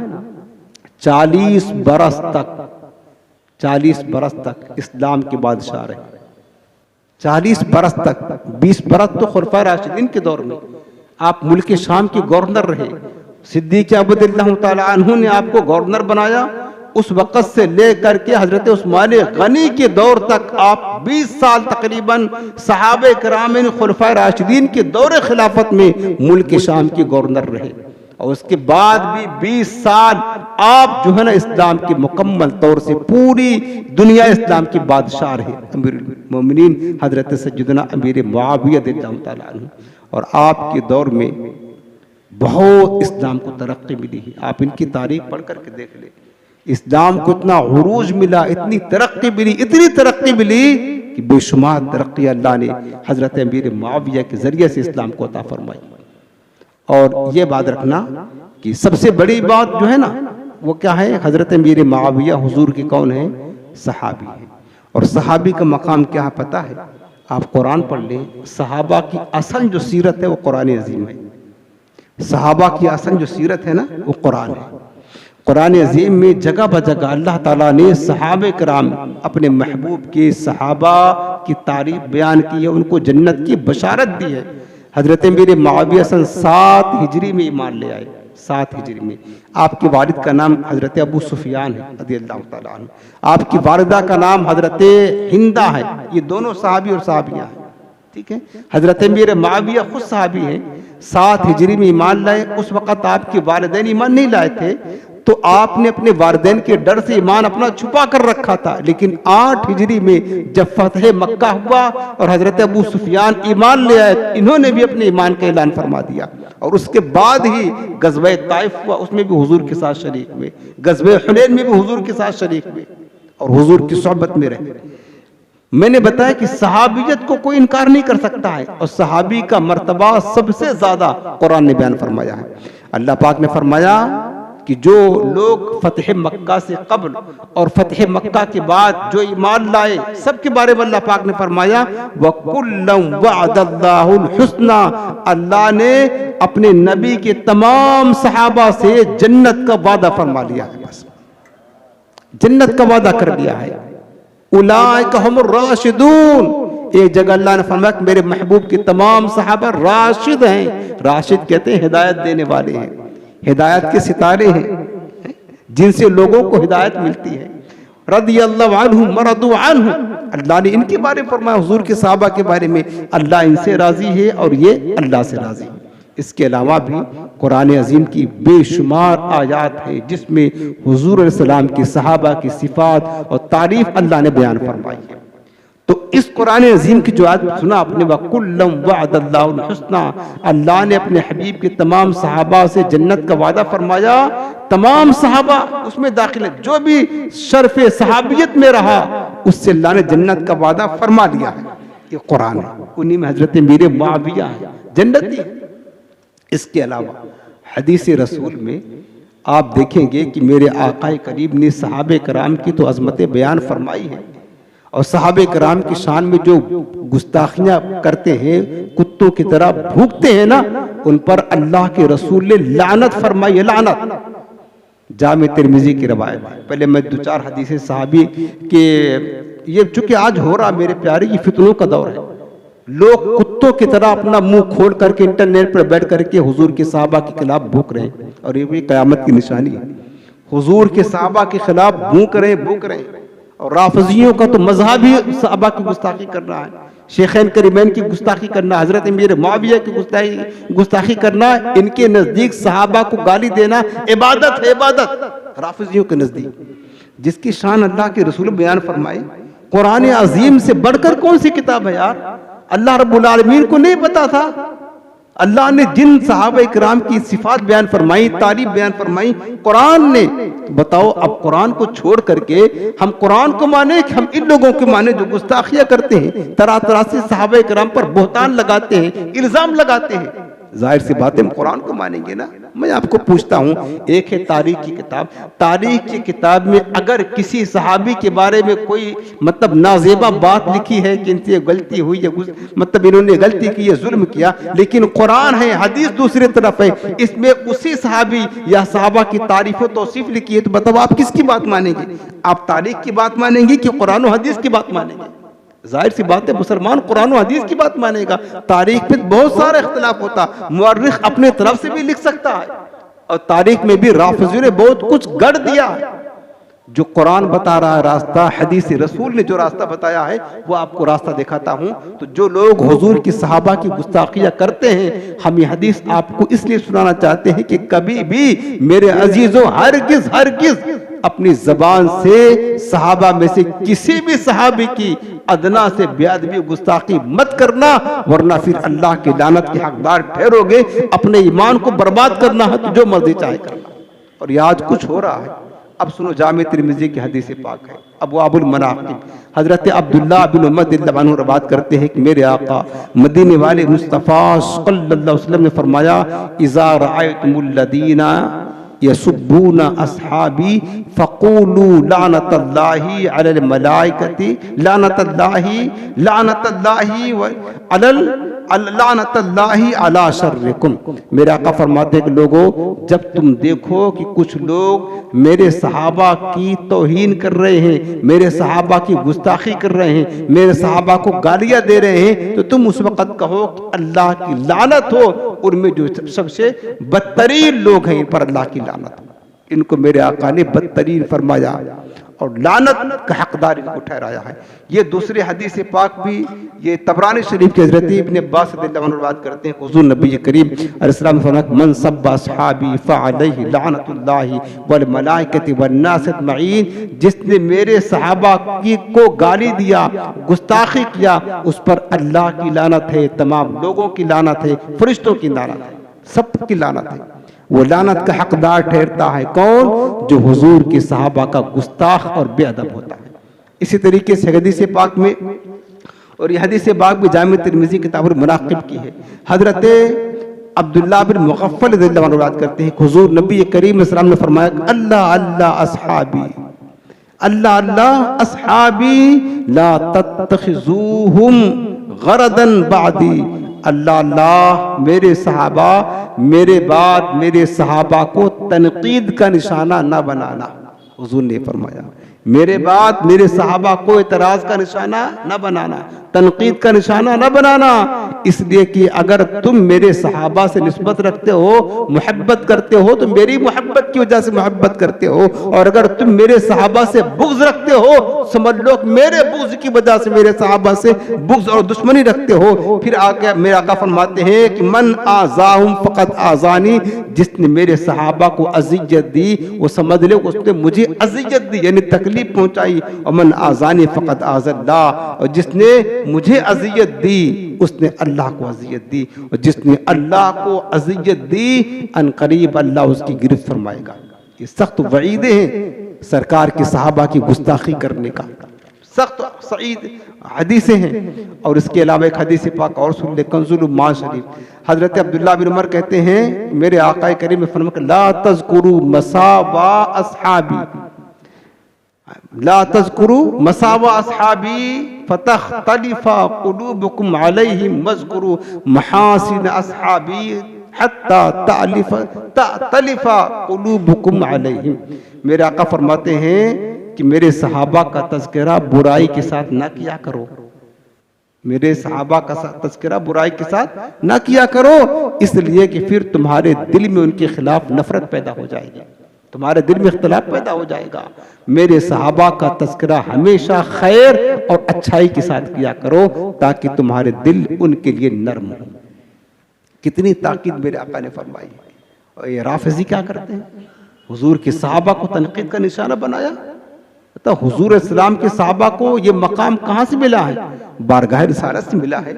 40 बरस तक इस्लाम के बादशाह रहे। 40 बरस तक, 20 बरस तो खुलफा राशिदीन के दौर में आप मुल्क शाम के गवर्नर रहे। सिद्दीक़ अकबर रज़ियल्लाहु ताला अन्हु ने आपको गवर्नर बनाया। उस वक़्त से लेकर के हजरत उस्मान गनी के दौर तक आप 20 साल तकरीबन सहाबे किराम खुलफा राशिदीन के दौरे खिलाफत में मुल्क शाम के गवर्नर रहे। और उसके बाद भी 20 साल आप जो है ना इस्लाम के मुकम्मल तौर से पूरी दुनिया इस्लाम के बादशाह रहे, अमीरुल मोमिनीन हजरत सय्यदना अमीर मुआविया रज़ियल्लाहु ताला अन्हु। और आपके दौर में बहुत इस्लाम को तरक्की मिली है। आप इनकी तारीख पढ़ करके देख ले, इस्लाम को इतना उरूज मिला, इतनी तरक्की मिली, इतनी तरक्की मिली कि बेशुमार तरक्की अल्लाह ने हजरत अमीर मुआविया के जरिए से इस्लाम को अता फरमाई। और ये बात रखना कि सबसे बड़ी बात जो है ना वो क्या है, हजरत अमीर मुआविया हुजूर के कौन है, सहाबी है। और सहाबी का मकाम क्या है पता है, आप कुरान पढ़ लें, सहाबा की असल जो सीरत है वो कुरान अजीम है। सहाबा की असल जो सीरत है ना वो कुरान है। कुरान अजीम में जगह ब जगह अल्लाह ताला ने सहाबे कराम अपने महबूब के सहाबा की तारीफ बयान की है, उनको जन्नत की बशारत दी है। हजरत अमीर मुआविया सन 7 हिजरी में ईमान ले आए। 7 हिजरी में आपके वालिद का नाम हजरत अबू सुफियान है रज़ियल्लाहु ताला अन्हु, आपकी वालिदा का नाम हजरत हिंदा है। ये दोनों सहाबी और सहाबियाँ हैं, ठीक है। हजरत अमीर मुआविया खुद सहाबी हैं। 7 हिजरी में ईमान लाए। उस वक़्त आपके वालिदैन ईमान नहीं लाए थे, तो आपने अपने वालिदैन के डर से ईमान अपना छुपा कर रखा था। लेकिन 8 हिजरी में जब फतह मक्का हुआ और हजरत अबू सुफियान ईमान ले आए, इन्होंने भी अपने ईमान का ऐलान फरमा दिया। और उसके बाद ही गज़वे ताइफ हुआ, उसमें भी हुजूर के साथ शरीक हुए। गज़वे हुनैन में भी हुजूर के साथ शरीक हुए और हुजूर की सोहबत में रहे। मैंने बताया कि सहाबियत को कोई इनकार नहीं कर सकता है, और सहाबी का मर्तबा सबसे ज्यादा कुरान ने बयान फरमाया है। अल्लाह पाक ने फरमाया कि जो लोग फतह मक्का से कब्ल और फतह मक्का के बाद जो ईमान लाए, सबके बारे में अल्लाह पाक ने फरमाया वकुल्लम वअदल्लाहुल हुस्ना, अल्लाह ने अपने नबी के तमाम सहाबा से जन्नत का वादा फरमा लिया है। बस जन्नत का वादा कर दिया है। उलाइका हुमुर राशिदून, एक जगह अल्लाह ने फरमाया कि मेरे महबूब के तमाम सहाबा राशिद हैं। राशिद कहते हैं हिदायत देने वाले हैं, हिदायत के सितारे हैं जिनसे लोगों को हिदायत मिलती है। रदियल्लाहु अन्हु मरदू अन्हु, अल्लाह ने इनके बारे में फरमाया, हुजूर के सहाबा के बारे में, अल्लाह इनसे राजी है और ये अल्लाह से राजी है। इसके अलावा भी कुरान अजीम की बेशुमार आयात है जिसमें हुजूर अलैहिस्सलाम की सहाबा की सिफात और तारीफ अल्लाह ने बयान फरमाई है। तो इस कुरान अजीम की जो आयत सुना आपने, वकुल्लम वअदल्लाहुल हुस्ना, अल्लाह ने अपने हबीब के तमाम सहाबा से जन्नत का वादा फरमाया। तमाम सहाबा उसमें दाखिल है, जो भी शर्फ सहाबियत में रहा उससे अल्लाह ने जन्नत का वादा फरमा लिया है। ये कुरान है, उन्हीं में हजरत अमीर मुआविया है जन्नती। इसके अलावा हदीस रसूल में आप देखेंगे कि मेरे आकाए करीब ने सहाबे कराम की तो अजमतें बयान फरमाई है, और सहाबे कराम की शान में जो गुस्ताखियां करते हैं, कुत्तों की तरह भूखते हैं ना, उन पर अल्लाह के रसूल ने लानत फरमाई है। लानत जामे तिरमिजी की रवायत है। पहले मैं 2-4 हदीसें सहाबी के, ये चूंकि आज हो रहा मेरे प्यारे, ये फितनों का दौर है। लोग कुत्तों की तरह अपना मुंह खोल करके इंटरनेट पर बैठ करके हुजूर के सहाबा के खिलाफ भूख रहे हैं, और ये भी कयामत की निशानी है। हुजूर के सहाबा के खिलाफ भूक रहे और राफिजियों का तो मजहब ही सहाबा की गुस्ताखी करना है, शेखैन करीमैन की गुस्ताखी करना, हजरत अमीर मुआविया की गुस्ताखी करना, इनके नजदीक सहाबा को गाली देना इबादत है, इबादत राफिजियों के नजदीक। जिसकी शान अल्लाह के रसूल बयान फरमाई, कुरान अजीम से बढ़कर कौन सी किताब है यार। अल्लाह रब्बुल आलमीन को नहीं पता था, अल्लाह ने जिन सहाबा इकराम की सिफात बयान फरमाई, तारीफ बयान फरमाई कुरान ने, तो बताओ अब कुरान को छोड़ करके हम कुरान को माने कि हम इन लोगों को माने जो गुस्ताखियां करते हैं, तरह तरह से सहाबा इकराम पर बोहतान लगाते हैं, इल्जाम लगाते हैं। जाहिर सी बात है हम कुरान को मानेंगे ना। मैं आपको पूछता हूं, एक है तारीख की किताब, तारीख की किताब में अगर किसी सहाबी के बारे में कोई मतलब नाजेबा बात लिखी है कि इनसे गलती हुई है, मतलब इन्होंने गलती की है, जुल्म किया, लेकिन कुरान है, हदीस दूसरी तरफ है, इसमें उसी सहाबी या सहाबा की तारीफ और तौसीफ लिखी है, तो बताओ आप किसकी बात मानेंगे? आप तारीख की बात मानेंगे कि कुरान और हदीस की बात मानेंगे? जाहिर सी बात है मुसलमान कुरान और हदीस की बात मानेगा। तारीख में बहुत सारा इख्तिलाफ होता, मुअर्रिख अपने तरफ से भी लिख सकता है, और तारीख में भी राफिज़ियों ने बहुत कुछ गढ़ दिया है। जो कुरान बता रहा है रास्ता, हदीस रसूल ने जो रास्ता बताया है वो आपको रास्ता दिखाता हूं। तो जो लोग हुजूर की सहाबा की गुस्ताखियां करते हैं, हम ये हदीस आपको इसलिए सुनाना चाहते हैं कि कभी भी मेरे अजीजों हरगिज अपनी जबान से सहाबा में से किसी भी सहाबी की अदना से बेअदबी गुस्ताखी मत करना, वरना फिर अल्लाह की लानत के हकदार ठहरोगे। अपने ईमान को बर्बाद करना है तो जो मर्जी चाहे करना। और ये आज कुछ हो रहा है। अब सुनो, जामे तिरमिज़ी की हदीस पाक है, अबवाबुल मनाक़िब, हजरत अब्दुल्लाह बिन उमर रज़ियल्लाहु अन्हु बात करते हैं कि मेरे आका मदीने वाले मुस्तफ़ा सल्लल्लाहु अलैहि वसल्लम ने फरमाया, इज़ा रअयतुमुल लदीना यसुब्बूना अस्हाबी फ़क़ूलू लानतल्लाहि अलल मलाइकति लानतल्लाहि व लानतल्लाहि अला शर्रिकुम। मेरे आका फरमाते कि लोगों, जब तुम देखो कि कुछ लोग मेरे सहाबा की तौहीन कर रहे हैं, मेरे सहाबा की गुस्ताखी कर रहे हैं, मेरे सहाबा को गालियां दे रहे हैं, तो तुम उस वक्त कहो कि अल्लाह की लानत हो, उनमें जो सबसे बदतरीन लोग हैं इन पर अल्लाह की लानत। इनको मेरे आका ने बदतरीन फरमाया और लानत का हकदार इनको ठहराया है। ये दूसरे हदीस पाक भी, ये तबरानी शरीफ के हज़रत इब्न अब्बास रज़ियल्लाहु अन्हु बात करते हैं, हुज़ूर नबी करीम अलैहिस्सलाम ने फरमाया, मन सब्बा अस्हाबी फ़अलैहि लानतुल्लाहि वल मलाइकति वन नास अजमईन। जिसने मेरे सहाबा की को गाली दिया, गुस्ताखी किया, उस पर अल्लाह की लानत है, तमाम लोगों की लानत है, फरिश्तों की लानत है, सब की लानत है। वो लानत का हकदार ठहरता है कौन? जो हुजूर के सहाबा का गुस्ताख और बेअदब होता है। इसी तरीके से हदीस पाक में, और ये हदीस पाक भी जामे तिरमिज़ी किताबुल मनाक़िब की है, हजरत अब्दुल्लाह बिन मुग़फ़्फ़ल रज़ियल्लाहु अन्हु बात करते हैं, हुजूर नबी करीम सल्लल्लाहु अलैहि वसल्लम ने फरमाया, अल्लाह अल्लाह अस्हाबी, अल्लाह अल्लाह अस्हाबी ला तत्तखिज़ूहुम गरदन बादी। अल्लाह अल्लाह मेरे सहाबा, मेरे बाद मेरे सहाबा को तनकीद का निशाना न बनाना। हुजूर ने फरमाया, मेरे बाद मेरे सहाबा को एतराज का निशाना न बनाना, तनकीद का निशाना न बनाना। इसलिए कि अगर तुम मेरे सहाबा से निस्बत रखते हो, मोहब्बत करते हो, तो मेरी मोहब्बत की वजह से मोहब्बत करते हो, और अगर तुम मेरे सहाबा से बुग़्ज़ रखते हो, समझ लो मेरे बुग़्ज़ की वजह से मेरे सहाबा से बुग़्ज़ और दुश्मनी रखते हो। फिर आगे मेरे आका फरमाते हैं कि मन आज़ाहुम फ़क़द आज़ानी। जिसने मेरे सहाबा को अज़ियत दी, वो समझ लो उसने मुझे अज़ियत दी, यानी तकलीफ पहुंचाई। और मन आज़ानी फ़क़द आज़ल्लाह, और जिसने मुझे अज़ियत दी उसने अल्लाह को अज़ियत दी, और जिसने अल्लाह को अज़ियत दी अन करीब अल्लाह उसकी गिरफ्त फरमाएगा। ये सख्त वईदें हैं सरकार के सहाबा की गुस्ताखी करने का, सख्त सईद हदीसें हैं। और इसके अलावा एक हदीस पाक और सुन ले, कंज़ुल माल शरीफ, हजरत अब्दुल्लाह बिन उमर कहते हैं, मेरे आका करीम ने फरमाया, ला तज़कुरू मसावा अस्हाबी, ला तज़कुरू मसावा अस्हाबी फतख्तलिफा कुलूबुकुम अलैहिम वज़कुरू महासिन अस्हाबी हत्ता तअतलिफा कुलूबुकुम अलैहिम। मेरे आका फरमाते हैं कि मेरे सहाबा का तज़किरा बुराई के साथ ना किया करो, मेरे सहाबा का तज़किरा बुराई के साथ ना किया करो, इसलिए कि फिर तुम्हारे दिल में उनके खिलाफ नफरत पैदा हो जाएगी। तुम्हारे दिल में इख्तिलाफ पैदा हो जाएगा। मेरे सहाबा का तज़किरा हमेशा खैर और अच्छाई के साथ किया करो ताकि तुम्हारे दिल उनके लिए नर्म हो। कितनी ताकीद मेरे आका ने फरमाई। और ये राफिज़ी क्या करते हैं, हुजूर के सहाबा को तनकीद का निशाना बनाया। तो हुजूर इस्लाम के सहाबा को ये मकाम कहाँ से मिला है? बारगाह रिसालत से मिला है।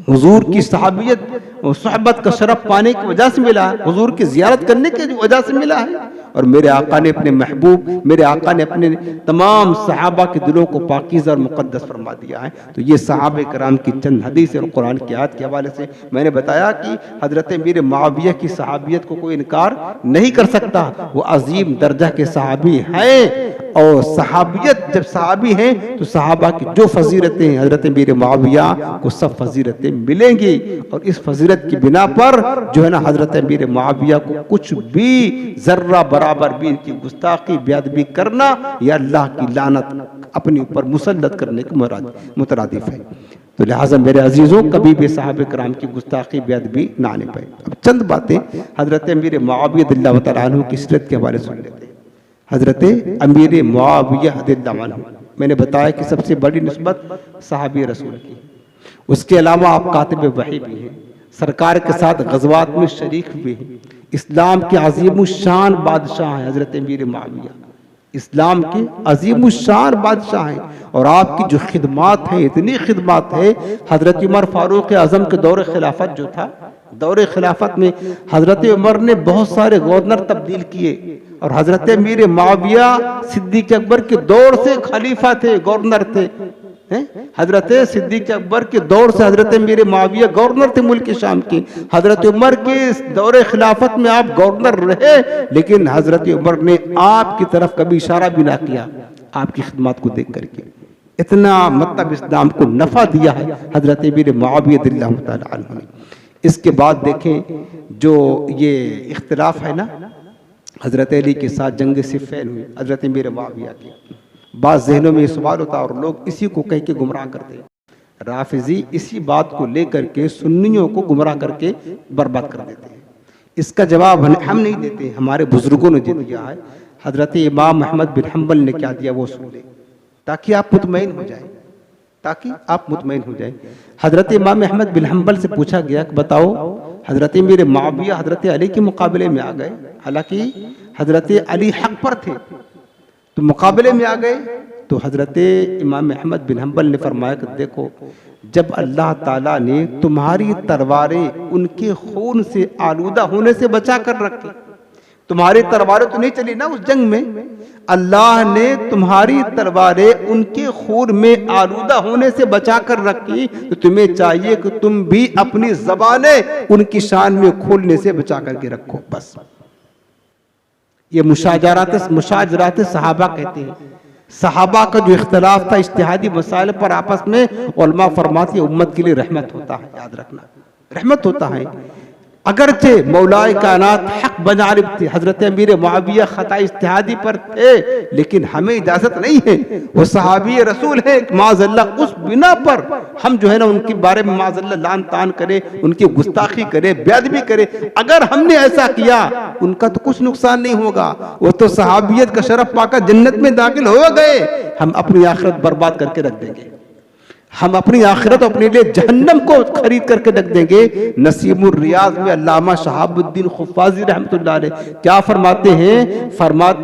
हुजूर की सहाबियत और सोहबत का शरफ पाने की वजह से मिला है, हुजूर की ज़ियारत करने की वजह से मिला है। और मेरे आका ने अपने महबूब, मेरे आका ने अपने तमाम सहाबा के दिलों को पाकीज़ और मुक़द्दस फरमा दिया है। तो ये सहाबे कराम की चंद हदीस और कुरान की आयत के हवाले से मैंने बताया कि हज़रत मीर मुआविया की सहाबियत को कोई इनकार नहीं कर सकता। वो अजीम दर्जा के सहाबी हैं और सहाबियत जब सहाबी हैं तो सहाबा की जो फजीलतें हैं हज़रत मीर मुआविया को सब फजीलतें मिलेंगी। और इस फजीलत की बिना पर जो है ना हज़रत मीर मुआविया को कुछ भी ज़र्रा बराबर भी इनकी गुस्ताखी बेअदबी करना या अल्लाह की लानत अपने ऊपर मुसल्लत करने के मुतरादिफ है। तो लिहाजा मेरे अजीज़ों कभी भी सहाबे कराम की गुस्ताखी बेअदबी ना आने पाए। अब चंद बातें हज़रत अमीर मुआविया रज़ियल्लाहु तआला अन्हु की सीरत के हवाले सुन लेते हैं। हज़रत अमीर मुआविया रज़ियल्लाहु अन्हु, मैंने बताया कि सबसे बड़ी निस्बत सहाबी रसूल की। उसके अलावा आप कातिब वही भी हैं, सरकार के साथ गज़वात में शरीक भी हैं, इस्लाम के अज़ीमुश्शान बादशाह हैं हज़रत अमीर मुआविया, इस्लाम के अज़ीमुश्शान बादशाह हैं। और आपकी जो खिदमात हैं, इतनी खिदमात है, हज़रत उमर फारूक आज़म के दौर खिलाफत जो था, दौर खिलाफत में हज़रत उमर ने बहुत सारे गवर्नर तब्दील किए और हज़रत अमीर मुआविया सिद्दीक़ अकबर के दौर से खलीफा थे, गवर्नर थे। हजरत सिद्दीक़ अकबर के दौर से हजरत अमीर मुआविया गवर्नर थे मुल्क शाम के। हजरत उमर के दौरे खिलाफत में आप गवर्नर रहे, लेकिन हजरत उमर ने आपकी तरफ कभी इशारा भी ना किया आपकी खिदमत को देख करके। इतना मतलब इस्लाम को नफा दिया है हजरत अमीर मुआविया रज़ियल्लाहु तआला अन्हु ने। इसके बाद देखें जो ये इख्तिलाफ है ना हजरत अली के साथ जंग सिफ़ीन हुई हजरत अमीर मुआविया की, बात जहनों में सवाल होता और लोग इसी को कह के गुमराह करते हैं। राफिजी इसी बात को लेकर के सुन्नियों को गुमराह करके बर्बाद कर देते हैं। इसका जवाब हम नहीं देते, हमारे बुजुर्गों ने दे दिया है। हजरत इमाम अहमद बिन हम्बल ने क्या दिया वो सुन ले ताकि आप मुतमईन हो जाए, ताकि आप मुतमईन हो जाए। हजरत इमाम अहमद बिन हम्बल से पूछा गया कि बताओ हजरत अमीर मुआविया हजरत अली के मुकाबले में आ गए, हालांकि हजरत अली हक पर थे तो मुकाबले में आ गए। तो हजरत इमाम अहमद बिन हम्बल ने फरमाया कि देखो जब अल्लाह ताला ने तुम्हारी तलवारें उनके खून से आलूदा होने से बचा कर रखी, तुम्हारी तलवारें तो नहीं चली ना उस जंग में, अल्लाह ने तुम्हारी तलवारें उनके खून में आलूदा होने से बचा कर रखी, तो तुम्हें चाहिए कि तुम भी अपनी ज़बानें उनकी शान में खोलने से बचा करके रखो। बस ये मुशाजरात सहाबा कहते हैं। सहाबा का जो इख्तिलाफ था इज्तिहादी मसाइल पर आपस में, उलमा फरमाते उम्मत के लिए रहमत होता है, याद रखना रहमत होता है। अगरचे मौलाए कायनात हक बजानिब थे, हजरत अमीर मुआविया खता इज्तिहादी पर थे, लेकिन हमें इजाजत नहीं है, वो सहाबी रसूल है माज़अल्लाह, उस बिना पर हम जो है ना उनके बारे में माज़अल्लाह लान तान करे, उनकी गुस्ताखी करे, बेअदबी करे। अगर हमने ऐसा किया उनका तो कुछ नुकसान नहीं होगा, वो तो सहाबियत का शरफ पाकर जन्नत में दाखिल हो गए, हम अपनी आखिरत बर्बाद करके रख देंगे, हम अपनी आखिरत अपने लिए जहन्नम को खरीद करके रख देंगे। नसीमुर रियाज में अल्लामा शहाबुद्दीन खुफ़ाज़ी रहमतुल्लाह अलैह क्या फरमाते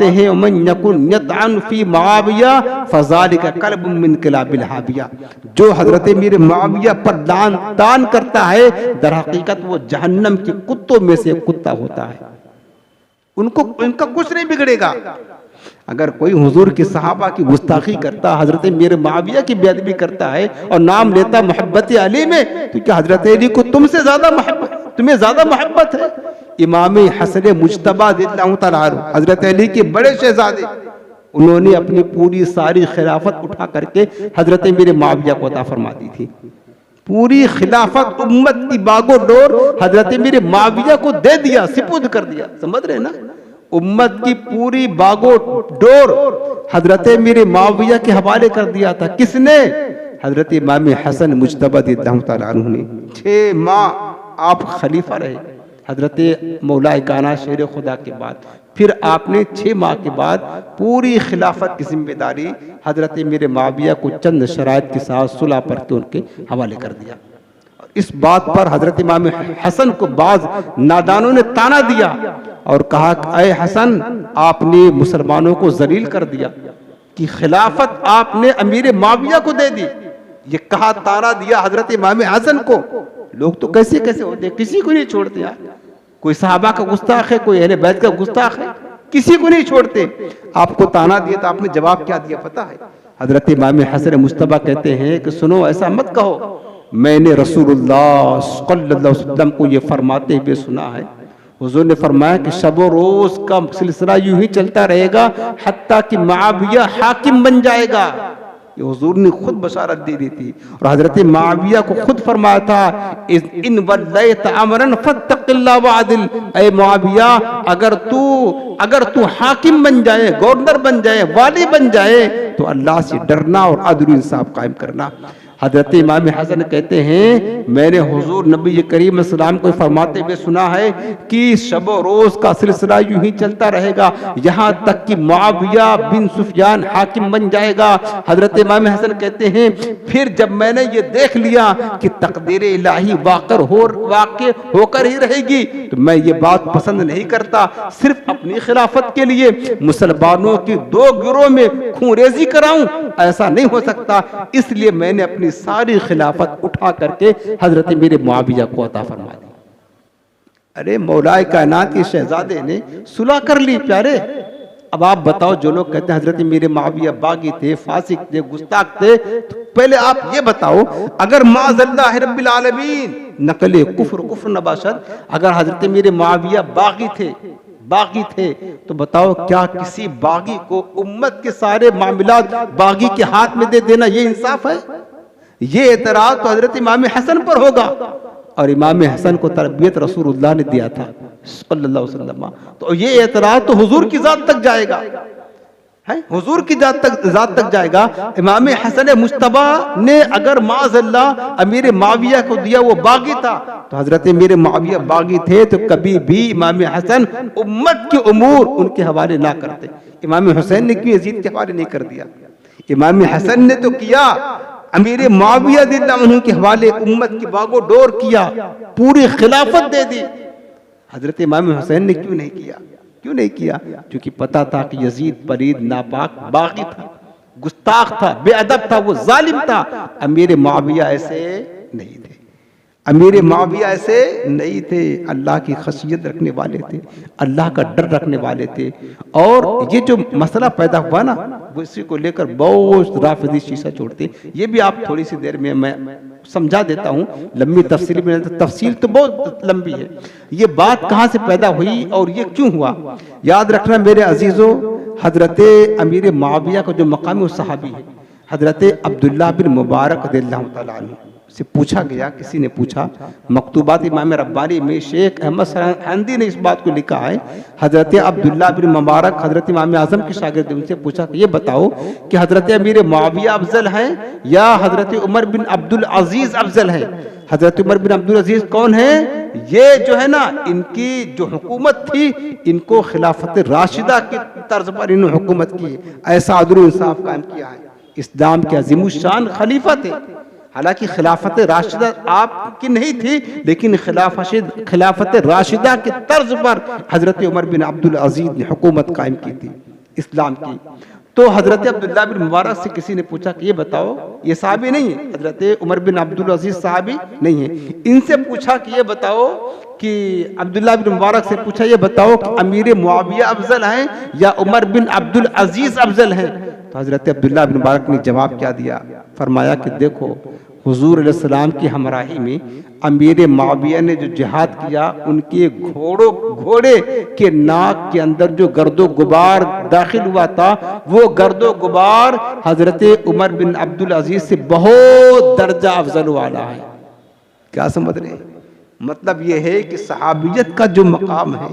हैं मन यकुन यतअन फी मुआविया फज़ालिका कल्ब मिन किलाबिल हाविया, जो हजरत अमीर मुआविया पर लान तान करता है दर हकीकत वो जहन्नम के कुत्तों में से कुत्ता होता है, उनका कुछ नहीं बिगड़ेगा। अगर कोई हुजूर के सहाबा की गुस्ताखी करता, हजरत अमीर मुआविया की बेअदबी करता है और नाम लेता मोहब्बत अली में, तो क्या हजरत अली को तुम्हें ज्यादा मोहब्बत है? इमाम हसन मुज्तबा रज़ियल्लाहु तआला अन्हु हजरत अली के बड़े शहजादे, उन्होंने अपनी पूरी सारी खिलाफत उठा करके हजरत अमीर मुआविया को अता फरमा दी थी। पूरी खिलाफत उम्मत की बागो डोर हजरत अमीर मुआविया को दे दिया, सिपुर्द कर दिया। समझ रहे ना, उम्मत की पूरी बागो डोर हजरत अमीर मुआविया के हवाले कर दिया था। किसने? हजरत इमाम हसन मुज्तबा रज़ियल्लाहु तआला अन्हु ने। 6 माह आप खलीफा रहे हजरत मौलाए कायनात शेर खुदा के बाद, फिर आपने 6 माह के बाद पूरी खिलाफत की जिम्मेदारी हजरत मीर मुआविया को चंद शराइत के साथ सुलह पर के उनके हवाले कर दिया। इस बात पर हजरत इमाम हसन को बाज नादानों ने ताना दिया और कहा, अय हसन, आपने मुसलमानों को जलील कर दिया कि खिलाफत आपने अमीर मुआविया को दे दी। ये कहा, ताना दिया हजरत इमाम हसन को। लोग तो कैसे कैसे होते, किसी को नहीं छोड़ते यार। कोई सहाबा का गुस्ताख है, कोई अहले बैत का गुस्ताख है, किसी को नहीं छोड़ते। आपको ताना दिया तो आपने जवाब क्या दिया पता है? हजरत इमाम हसन मुस्तफा कहते हैं कि सुनो, ऐसा मत कहो, मैंने रसूलुल्लाह सल्लल्लाहु अलैहि वसल्लम को ये फरमाते हुए सुना है। हुजूर ने फरमाया कि शब रोज का सिलसिला यूं ही चलता रहेगा हत्ता कि मुआविया हाकिम बन जाएगा। ये हुजूर ने खुद बशारत दे दी थी और हजरत मुआविया को खुद फरमाया था, इन वल्लैत अमरन फत्तकिल्लाह वअदिल। ऐ मुआविया, अगर तू हाकिम बन जाए, गवर्नर बन जाए, वाली बन जाए, तो अल्लाह से डरना और अदल इंसाफ कायम करना। हजरत इमाम हसन कहते हैं, मैंने हुजूर नबी करीम सल्लल्लाहु को फरमाते हुए सुना है कि शब रोज का सिलसिला यूं ही चलता रहेगा यहाँ तक कि मुआविया बिन सुफियान हाकिम बन जाएगा। हजरत इमाम हसन कहते हैं, फिर जब मैंने ये देख लिया कि तकदीर इलाही वाक़े होकर ही रहेगी, तो मैं ये बात पसंद नहीं करता सिर्फ अपनी खिलाफत के लिए मुसलमानों की 2 गिरोह में खूंरेजी कराऊं, ऐसा नहीं हो सकता। इसलिए मैंने अपनी सारी खिलाफत उठा करके हजरत मीर मुआविया को अता फरमा दी। अरे मौलाए कायनात के शहजादे ने सुलह कर ली प्यारे। अब आप बताओ, जो लोग कहते हैं हजरत मीर मुआविया बागी थे, फासिक थे, गुस्ताख थे, तो पहले आप ये बताओ, अगर माज़ल्लाह रब्बिल आलमीन नकले कुफ्र नबाशत, अगर हजरत मीर मुआविया बागी थे तो बताओ, क्या किसी बागी को उम्मत के सारे मामलात बागी के हाथ में दे देना ये इंसाफ है? ये एतराज तो हजरत इमाम हसन पर होगा। और इमाम हसन को तरबियत रसूलुल्लाह ने दिया था सल्लल्लाहु अलैहि वसल्लम, तो ये एतराज तो हुजूर की जात तक जाएगा, है हुजूर की जात तक जाएगा। इमाम हसन मुस्तफा ने अगर माज़ल्लाह अमीर मुआविया को दिया, वो बागी था, तो हजरत अमीर मुआविया बागी थे तो कभी भी इमाम हसन उम्मत के उमूर उनके हवाले ना करते। इमाम हुसैन ने क्यों यजीद के हवाले नहीं कर दिया? इमाम हसन ने तो किया, अमीर मुआविया रज़ियल्लाहु अन्हु के हवाले उम्मत की बागो डोर किया, पूरी खिलाफत दे दी। हजरत इमाम हुसैन ने क्यों नहीं किया? क्योंकि पता था कि यजीद पलीद नापाक बागी था, गुस्ताख था, बेअदब था, वो जालिम था। अमीर मुआविया ऐसे नहीं थे, अल्लाह की खशियत रखने वाले थे, अल्लाह का डर रखने वाले थे। और ये जो मसला पैदा हुआ ना, वो इसी को लेकर बहुत राफिदी शीशा छोड़ते। ये भी आप थोड़ी सी देर में मैं समझा देता हूँ, लंबी तफसील तो बहुत लंबी है। ये बात कहाँ से पैदा हुई और ये क्यों हुआ? याद रखना मेरे अजीजों, हजरत अमीर मुआविया का जो मकाम सहाबी है, हजरत अब्दुल्लाह बिन मुबारक रज़ियल्लाहु तआला अन्हु से पूछा गया, किसी ने पूछा, मकतूबात इमाम रब्बानी में शेख अहमद सरहंदी ने इस बात को लिखा है। हजरत अब्दुल्लाह बिन मुबारक हजरत इमाम आजम के शागिर्द, उनसे पूछा कि ये बताओ कि हजरत अमीर मुआविया अफजल हैं या हजरत उमर बिन अब्दुल अजीज अफजल हैं? हजरत उमर बिन अब्दुल अजीज कौन है? ये जो है ना, इनकी जो हुकूमत थी, इनको खिलाफत राशिदा की तर्ज पर इन्होंने हुकूमत की, ऐसा अदल इंसाफ कायम किया है। इस्लाम के अजीमुशान खलीफा थे। हालांकि खिलाफत राशिदा आपकी नहीं थी, लेकिन खिलाफत राशिदा के तर्ज पर हजरत उमर बिन अब्दुल अजीज ने हुकूमत कायम की थी इस्लाम की। तो हजरत अब्दुल्लाह बिन मुबारक से किसी ने पूछा कि ये बताओ, ये साहबी नहीं है, हजरत उमर बिन अब्दुल अजीज साहबी नहीं है, इनसे पूछा कि ये बताओ कि अब्दुल्लाह बिन मुबारक से पूछा, ये बताओ कि अमीर मुआविया अफजल हैं या उमर बिन अब्दुल अजीज अफजल हैं? तो हजरत अब्दुल्लाह बिन मुबारक ने जवाब क्या दिया? फरमाया कि देखो, हुजूर अलैहिस्सलाम की हमराही में अमीर मुआविया ने जो जिहाद किया, उनके घोड़े के नाक के अंदर जो गर्दो गुबार दाखिल हुआ था, वो गर्दो गुबार हजरत उमर बिन अब्दुल अजीज से बहुत दर्जा अफजल वाला है। क्या समझ रहे? मतलब ये है कि सहाबियत का जो मकाम है,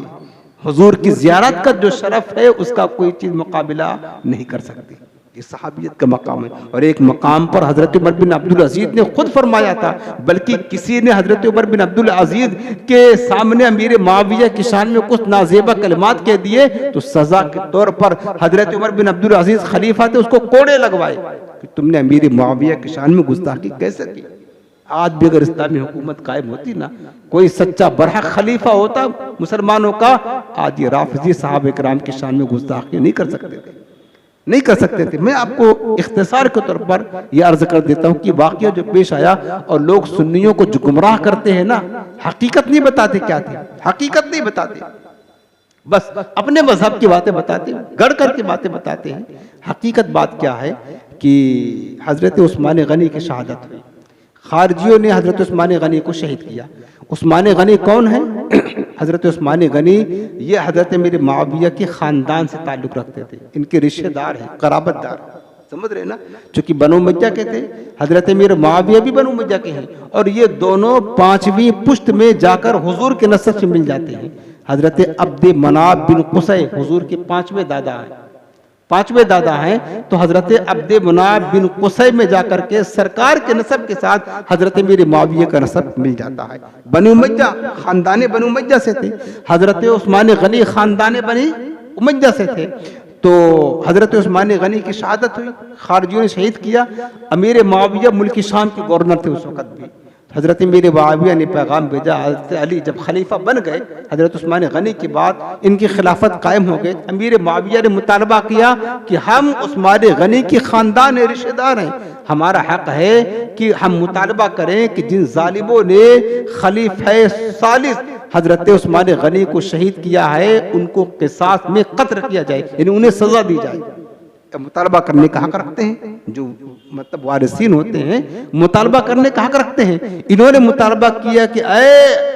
हुजूर की ज़ियारत का जो शरफ है, उसका कोई चीज़ मुकाबिला नहीं कर सकती। ये सहाबियत का मकाम है। और एक मकाम पर हजरत उमर बिन अब्दुल अजीज ने खुद फरमाया था, बल्कि किसी ने हजरत उमर बिन अब्दुल अजीज के सामने अमीर मुआविया की शान में कुछ नाजेबा कलमात कह दिए तो सजा के तौर पर हजरत उमर बिन अब्दुल अजीज खलीफा थे, उसको कोड़े लगवाए कि तुमने अमीर मुआविया की शान में गुस्ताखी कैसे की। आज भी अगर इस्लामी हुकूमत कायम होती ना, कोई सच्चा बरहक खलीफा होता मुसलमानों का, आज ये राफिजी साहब इकराम की शान में गुस्ताखी नहीं कर सकते थे, नहीं कर सकते थे। मैं आपको इख्तिसार के तौर पर यह अर्ज कर देता हूँ कि वाकया जो पेश आया, और लोग सुन्नियों को जो गुमराह करते हैं ना, हकीकत नहीं बताते क्या थी, हकीकत नहीं बताते, बस अपने मजहब की बातें बताते, गढ़ कर की बातें बताते हैं। हकीकत बात क्या है कि हजरत उस्मान गनी की शहादत हुई, खारजियों ने हजरत उस्मान गनी को शहीद किया। उस्मान गनी कौन है? हजरत उस्मान गनी ये हजरत मेरे मुआविया के खानदान से ताल्लुक रखते थे, इनके रिश्तेदार हैं, कराबतदार, समझ रहे ना, चूंकि बनु उमय्या के थे, हजरत मेरे मुआविया भी बनु उमय्या के हैं, और ये दोनों पांचवी पुश्त में जाकर हुजूर के नस्ब से मिल जाते हैं। हजरत अब्द मनाफ बिन कुसै हुजूर के पांचवें दादा हैं, पांचवें दादा हैं, तो हजरत अब्द मनाफ बिन कुसै में जाकर के सरकार के नस्ब के साथ हजरत मेरे मुआविया का नस्ब मिल जाता है। बनु उमय्या खानदान बनु उमय्या से थे, हजरत उस्मान गनी खानदान बनी उमय्या से थे। तो हजरत उस्मान गनी की शहादत हुई, खारजियों ने शहीद किया। अमीर मुआविया मुल्क शाम के गवर्नर थे उस वक्त भी। हजरत मेरे मुआविया ने पैगाम भेजा, हजरत अली जब खलीफा बन गए हजरत उस्मान गनी के बाद, इनकी खिलाफत कायम हो गई, अमीर मुआविया ने मुतालबा किया कि हम उस्मान गनी के खानदान रिश्तेदार हैं, हमारा हक है कि हम मुतालबा करें कि जिन जालिमों ने खलीफा सालिस हजरत उस्मान गनी को शहीद किया है उनको किसास में कत्ल किया जाए, यानी उन्हें सजा दी जाए। मुतालबा करने का हक रखते हैं, जो मतलब वारिसीन होते हैं मुतालबा करने का हक रखते हैं। इन्होंने मुतालबा किया कि ऐ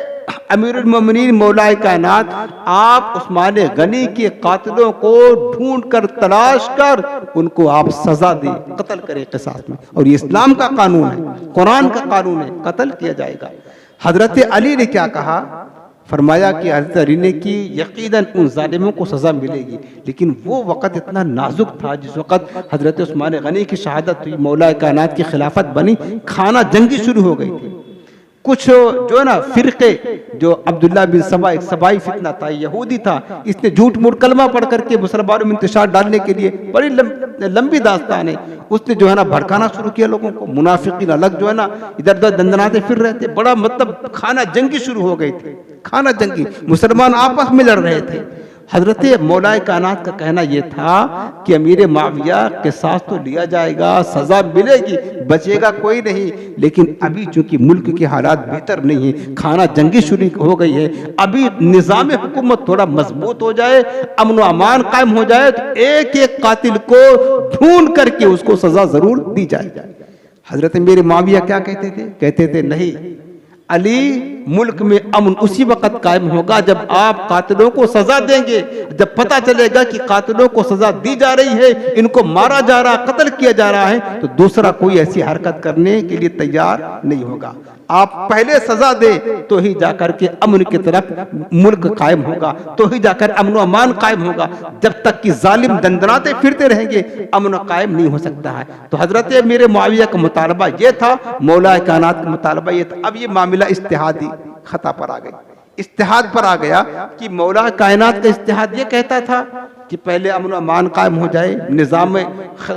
अमीरुल मोमिनीन मौलाए कायनात, आप उस्मान गनी के कातिलों को ढूंढ कर तलाश कर उनको आप सजा दें, कत्ल करें किसास में, और ये इस्लाम का कानून है, कुरान का कानून है, कत्ल किया जाएगा। हजरत अली ने क्या कहा? फरमाया कि हजरत अली ने कि यकीनन उन जालिमों को सजा मिलेगी, लेकिन वो वक़्त इतना नाजुक था जिस वक़्त हजरत उस्मान गनी की शहादत हुई, मौला कायनात की खिलाफत बनी, खाना जंगी शुरू हो गई थी। कुछ जो है ना फिरके, जो अब्दुल्ला बिन सबा, एक सबाई फितना था, यहूदी था, इसने झूठ मूठ कलमा पढ़ करके मुसलमानों में इंतशार डालने के लिए, बड़ी लंबी दास्तान है, उसने जो है ना भड़काना शुरू किया लोगों को। मुनाफिकीन अलग जो है ना इधर उधर दंदनाते फिर रहे थे, बड़ा मतलब खाना जंगी शुरू हो गई थी, खाना जंगी, मुसलमान आपस में लड़ रहे थे। हजरत मौलाए कायनात का कहना यह था कि अमीर मुआविया के साथ तो लिया जाएगा, सजा मिलेगी, बचेगा कोई नहीं, लेकिन अभी चूंकि मुल्क के हालात बेहतर नहीं है, खाना जंगी शुरू हो गई है, अभी निजाम हुकूमत थोड़ा मजबूत हो जाए, अमन अमान कायम हो जाए, तो एक एक कातिल को ढूंढ करके उसको सजा जरूर दी जाए। हजरत मेरे मुआविया क्या कहते थे? कहते थे नहीं अली, मुल्क में अमन उसी वक्त कायम होगा जब आप कातिलों को सजा देंगे, जब पता चलेगा कि कातिलों को सजा दी जा रही है, इनको मारा जा रहा, कत्ल किया जा रहा है, तो दूसरा कोई ऐसी हरकत करने के लिए तैयार नहीं होगा। आप पहले सजा दे तो ही जाकर के अमन की तरफ मुल्क कायम होगा, तो ही जाकर अमन अमान कायम होगा। जब तक कि जालिम दंदनाते फिरते रहेंगे अमन कायम नहीं हो सकता है। तो हजरत मेरे मुआविया का मुतालबा ये था, मौला कायनात का मुतालबा ये था। अब ये मामला इज्तिहादी खता पर आ गई, इज्तिहाद पर आ गया कि मौला कायनात का इज्तिहाद ये कहता था कि पहले अमन अमान कायम हो जाए, निज़ाम में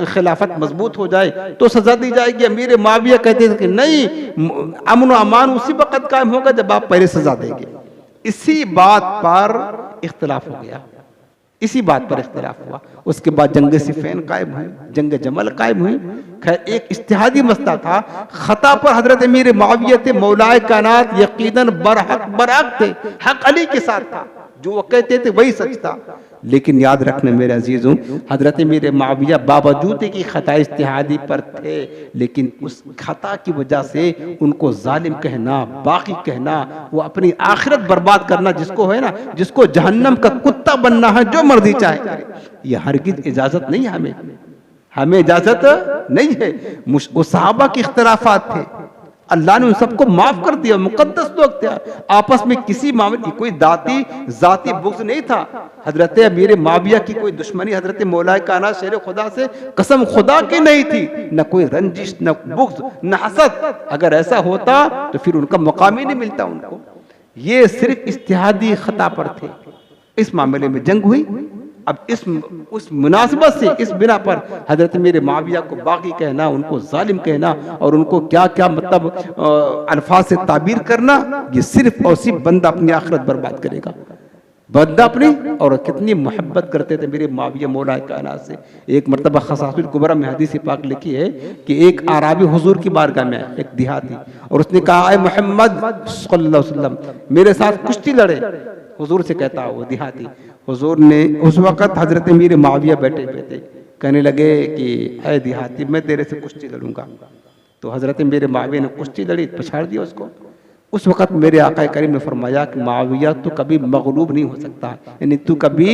खिलाफत मजबूत हो जाए तो सजा दी जाएगी। अमीर मुआविया कहते थे कि नहीं, अमन अमान उसी वक्त कायम होगा जब आप पहले सजा देंगे। इसी बात पर इख्तिलाफ हो गया, इसी बात पर इख्तिलाफ हुआ। उसके बाद जंग सिफ़ैन कायम हुई, जंग जमल कायम हुई। खैर एक इज्तिहादी मसला था, खता पर हजरत अमीर मुआविया थे, मौलाए कायनात यकीनन बरहक थे, हक अली के साथ था, जो वो कहते थे वही सच था। लेकिन याद रखना मेरे अजीजों, हजरत मेरे मुआविया बावजूद कि खता इज्तिहादी पर थे, लेकिन उस खता की वजह से उनको जालिम कहना, बाकी कहना, वो अपनी आखिरत बर्बाद करना, जिसको है ना, जिसको जहन्नम का कुत्ता बनना है, जो मर्जी चाहे करे, ये हरगिज इजाजत नहीं है, हमें इजाजत नहीं है। वो सहाबा के इख्तिलाफात थे, अल्लाह ने उन सबको माफ कर दिया, मुकद्दस लोग थे। आपस में किसी मामले की कोई जाती बुग़्ज़ नहीं था। हजरत अमीर माविया की कोई दुश्मनी हजरत मौलाए कायनात शेर खुदा से कसम खुदा की नहीं थी, न कोई रंजिश, न बुग़्ज़, न हसद। अगर ऐसा होता तो फिर उनका मकाम ही नहीं मिलता उनको। ये सिर्फ इज्तिहादी खता पर थे। इस मामले में जंग हुई। अब उस मुनासिबत से, इस बिना पर हजरत मेरे माविया को बागी कहना, उनको जालिम कहना और उनको क्या क्या मतलब अल्फाज से ताबीर करना, ये सिर्फ और सिर्फ बंदा अपनी आखिरत बर्बाद करेगा। बंदा अपनी, और कितनी मोहब्बत करते थे मेरे माविया मौला कायनात से। एक मरतबा खसासुल कुबरा में हदीस पाक लिखी है कि एक आराबी हुजूर की बारगाह में, एक देहाती, और उसने कहा, ऐ मोहम्मद सल्लल्लाहु अलैहि वसल्लम, मेरे साथ कुश्ती लड़े। हुजूर से कहता वो देहाती। हुजूर ने उस वक़्त हजरत मीर माविया बैठे हुए थे, कहने लगे कि ऐ देहाती, मैं तेरे से कुश्ती लड़ूंगा। तो हजरत मीर माविया ने कुश्ती लड़ी, पछाड़ दिया उसको। उस वक़्त मेरे आका करीम ने फरमाया कि माविया तू कभी मगलूब नहीं हो सकता, यानी तू कभी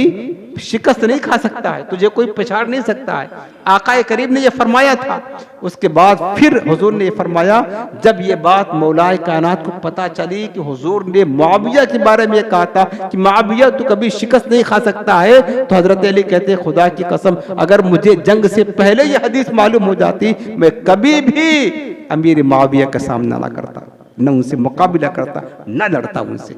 शिकस्त नहीं खा सकता है, तुझे कोई पछाड़ नहीं सकता है। आका करीम ने यह फरमाया था। उसके बाद फिर हुजूर ने फरमाया, जब ये बात मौलाए कायनात को पता चली कि हुजूर ने माविया के बारे में कहा था कि माविया तू कभी शिकस्त नहीं खा सकता है, तो हजरत अली कहते, खुदा की कसम अगर मुझे जंग से पहले ये हदीस मालूम हो जाती, मैं कभी भी अमीर माविया का सामना ना करता, न उनसे मुकाबला करता, न लड़ता उनसे।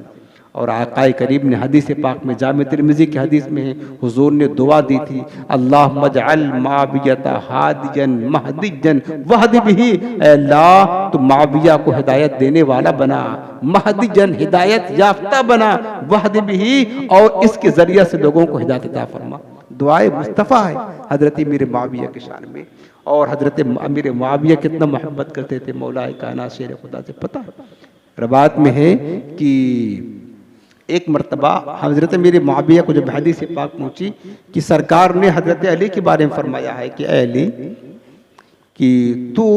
और आकाए करीम ने हदीस पाक में, जामे तिरमिज़ी की हदीस में है, हुजूर ने दुआ दी थी, अल्लाहुम्मा जअल मावियता हादियन महदियन वहदी बिही, अल्लाह तो माविया को हिदायत देने वाला बना, महदियन हिदायत याफ्ता बना, वहदी बिही और इसके जरिए से लोगों को हिदायत अता फरमा। दुआए मुस्तफ़ा है हजरत मीर माविया के शान में। और हजरत अमीर माविया कितना मोहब्बत करते थे मौलाए कायनात शेर खुदा से। पता रवायत में है कि एक मरतबा हजरत अमीर माविया को जब हदीस पाक पहुंची कि सरकार ने हजरत अली के बारे में फरमाया है कि अली कि तू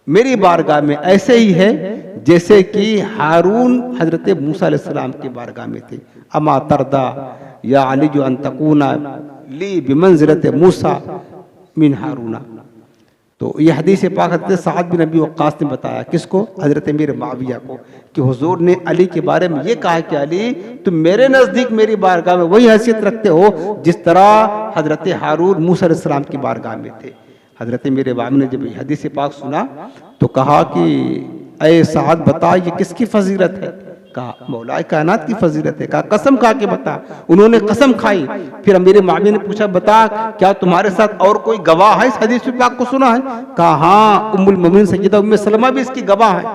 मेरी बारगाह में ऐसे ही है जैसे कि हारून हजरत मूसा अलैहिस्सलाम की बारगाह में थे। अमा तरदा या अली जो अंतकूना ली बिमंज़िलत मूसा मिन हारूना। तो ये हदीस पाक हज़रत साद बिन अबी वक्कास ने बताया, किसको? हज़रत अमीर माविया को, कि हुजूर ने अली के बारे में ये कहा कि अली तुम मेरे नज़दीक मेरी बारगाह में वही हैसियत रखते हो जिस तरह हज़रत हारून मूसा अलैहिस्सलाम की बारगाह में थे। हज़रत अमीर माविया ने जब हदीस पाक सुना तो कहा कि ऐ साद बता ये किसकी फजीलत है? कहा मौलाए कायनात की फजीलत है। कहा कसम खा के बता। उन्होंने कसम खाई। फिर मेरे मामी ने पूछा बता क्या तुम्हारे साथ और कोई गवाह है इस हदीस पाक को सुना है? कहा हाँ, उम्मुल मोमिनीन सैयदा उम्मे सलमा भी इसकी गवाह है।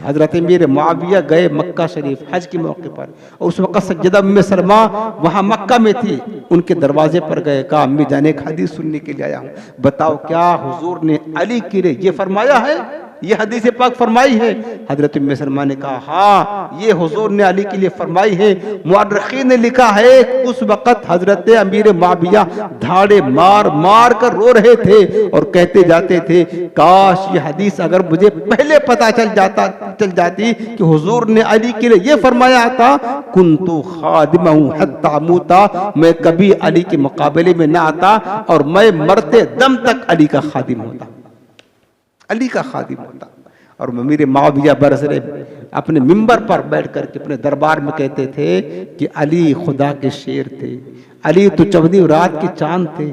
हजरत मेरे मुआविया गए मक्का शरीफ हज के मौके पर, और उस वक्त सैयदा उम्मे सलमा वहां मक्का में थी। उनके दरवाजे पर गए, कहा अम्मी जाने एक हदीस सुनने के लिए आया हूँ, बताओ क्या हुजूर ने अली के लिए ये फरमाया है? ये हदीस पाक फरमाई है? हजरत उम्मे सलमा ने कहा हाँ, ये हुजूर ने अली के लिए फरमाई है। मुअर्रिखीन ने लिखा है उस वक्त हजरत अमीर मुआविया धाड़े मार मार कर रो रहे थे और कहते जाते थे काश ये हदीस अगर मुझे पहले पता चल जाती कि हुजूर ने अली के लिए ये फरमाया था, कुन्तु खादिमहु हत्ता मूता, मैं कभी अली के मुकाबले में ना आता और मैं मरते दम तक अली का खादिम होता, अली का खादिम होता। और मेरे मुआविया बरसरे अपने मिंबर पर बैठ करके अपने दरबार में कहते थे कि अली खुदा के शेर थे, अली तो चौदह रात के चांद थे,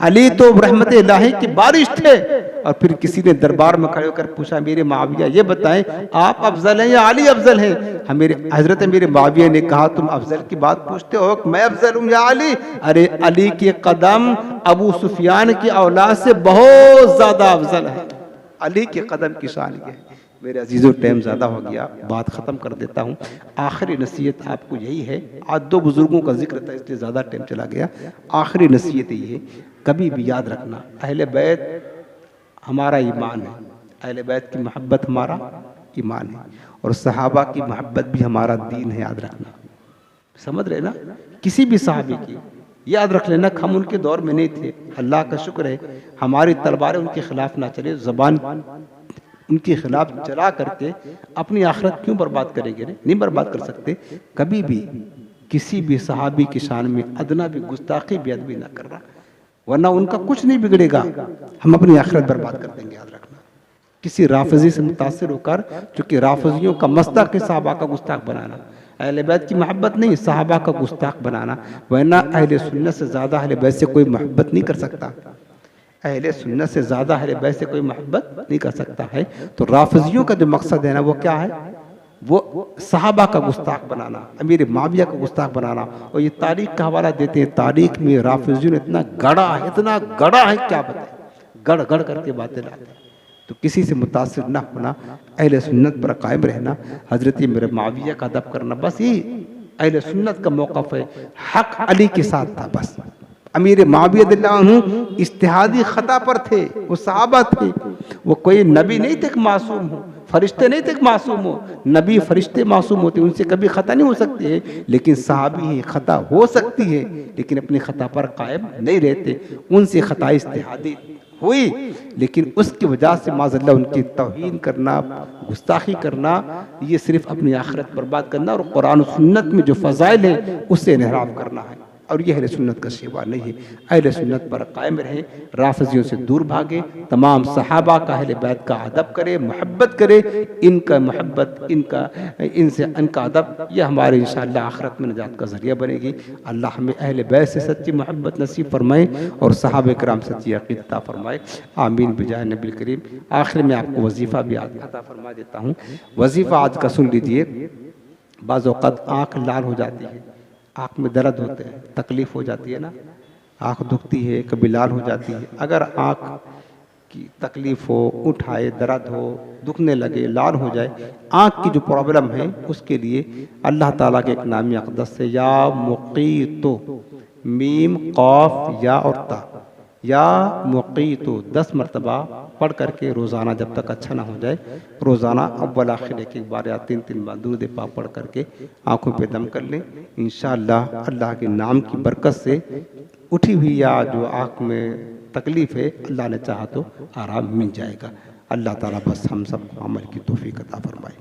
अली तो रहमत इलाही की बारिश थे। और फिर किसी ने दरबार में खड़े होकर पूछा मेरे मुआविया ये बताएं आप अफजल हैं या अली अफजल हैं? हमें हजरत मेरे मुआविया ने कहा तुम अफजल की बात पूछते हो, मैं अफजल हूं या अली? अरे अली के कदम अबू सुफियान की औलाद से बहुत ज्यादा अफजल है, अली के कदम की शान ये है। मेरे अजीजों टाइम ज़्यादा हो गया, बात ख़त्म कर देता हूँ। आखिरी नसीहत आपको यही है, आज दो बुज़ुर्गों का जिक्र था इसलिए ज़्यादा टाइम चला गया। आखिरी नसीहत ये है, कभी भी याद रखना अहले बैत हमारा ईमान है, अहले बैत की मोहब्बत हमारा ईमान है, और सहाबा की मोहब्बत भी हमारा दीन है। याद रखना, समझ रहे ना? किसी भी सहाबी की याद रख लेना, हम उनके दौर में नहीं थे, अल्लाह का शुक्र है हमारी तलवारें उनके खिलाफ ना चले, ज़बान उनके खिलाफ चला करके अपनी आखिरत क्यों बर्बाद करेंगे? नहीं बर्बाद कर सकते। कभी भी किसी भी सहाबी की शान में अदना भी गुस्ताखी बेअदबी ना करना, वरना उनका कुछ नहीं बिगड़ेगा, हम अपनी आखिरत बर्बाद कर देंगे। याद रखना। किसी राफजी से मुतासिर होकर, चूँकि राफजियों का मसलक है सहाबा का गुस्ताख बनाना, अहले बैत की मोहब्बत नहीं, सहाबा का गुस्ताख बनाना। वरना अहले सुन्नत से ज़्यादा अहले बैत से कोई मोहब्बत नहीं कर सकता, अहले सुन्नत से ज़्यादा अहले बैत से कोई मोहब्बत नहीं कर सकता है। तो राफजियों का जो मकसद है ना वो क्या है, वो सहाबा का गुस्ताख बनाना, अमीर माविया का गुस्ताख बनाना। और ये तारीख का हवाला देते हैं, तारीख में राफजियों ने इतना गड़ा है, इतना गड़ा है क्या बताए, गड़ गड़ करके बातें लाते हैं। तो किसी से मुतासिर ना होना, अहले सुन्नत पर कायम रहना, हजरत मेरे माविया का अदब करना, बस ये अहले सुन्नत का मौक़िफ़ है। हक अली के साथ था बस। अमीर माविया रज़ियल्लाहु अन्हु इज्तिहादी खता पर थे, वो सहाबा थे, वो कोई नबी नहीं थे कि मासूम हो, फरिश्ते नहीं थे कि मासूम हो। नबी फरिश्ते मासूम होते, उनसे कभी खता नहीं हो सकती है, लेकिन सहाबी ही खता हो सकती है, लेकिन अपनी खता पर कायम नहीं रहते। उनसे खता इज्तिहादी हुई, लेकिन उसकी वजह से माज़अल्लाह उनकी तौहीन करना, गुस्ताखी करना, ये सिर्फ अपनी आखिरत बर्बाद करना और कुरान और सुन्नत में जो फ़ज़ाइल है उससे इनहराफ करना है। और ये अहले सुन्नत का शिवा नहीं है। अहले सुन्नत पर कायम रहें, राफिजियों से दूर भागे, तमाम सहाबा का अहले बैत का अदब करे, मोहब्बत करे, इनका मोहब्बत, इनसे इनका अदब, यह हमारे इंशाअल्लाह आखिरत में निजात का ज़रिया बनेगी। अल्लाह हमें अहले बैत से सच्ची मोहब्बत नसीब फरमाए और सहाबा किराम सच्ची अक़ीदत अता फरमाए। आमीन बिजाह नबी करीम। आखिर में आपको वजीफ़ा भी अता फरमा देता हूँ। वजीफ़ा आज का सुन लीजिए। बाज़ औक़ात आँख लाल हो जाती है, आँख में दर्द होते हैं, तकलीफ़ हो जाती है ना, आँख दुखती है, कभी लाल हो जाती है। अगर आँख की तकलीफ़ हो, उठाए, दर्द हो, दुखने लगे, लाल हो जाए, आँख की जो प्रॉब्लम है उसके लिए अल्लाह ताला के एक नाम अक़दस से या मुक़ीतो, मीम क़ाफ या और ता, या मुक़ीतो 10 मरतबा पढ़ करके रोज़ाना, जब तक अच्छा ना हो जाए, रोज़ाना अव्वल आखिर एक बार या 3 बार दुरूद पाक पढ़ करके आँखों पे दम कर लें। इंशाअल्लाह अल्लाह के नाम की बरकत से उठी हुई या जो आँख में तकलीफ़ है, अल्लाह ने चाहा तो आराम मिल जाएगा। अल्लाह ताला बस हम सबको अमल की तौफ़ीक़ अता फरमाए।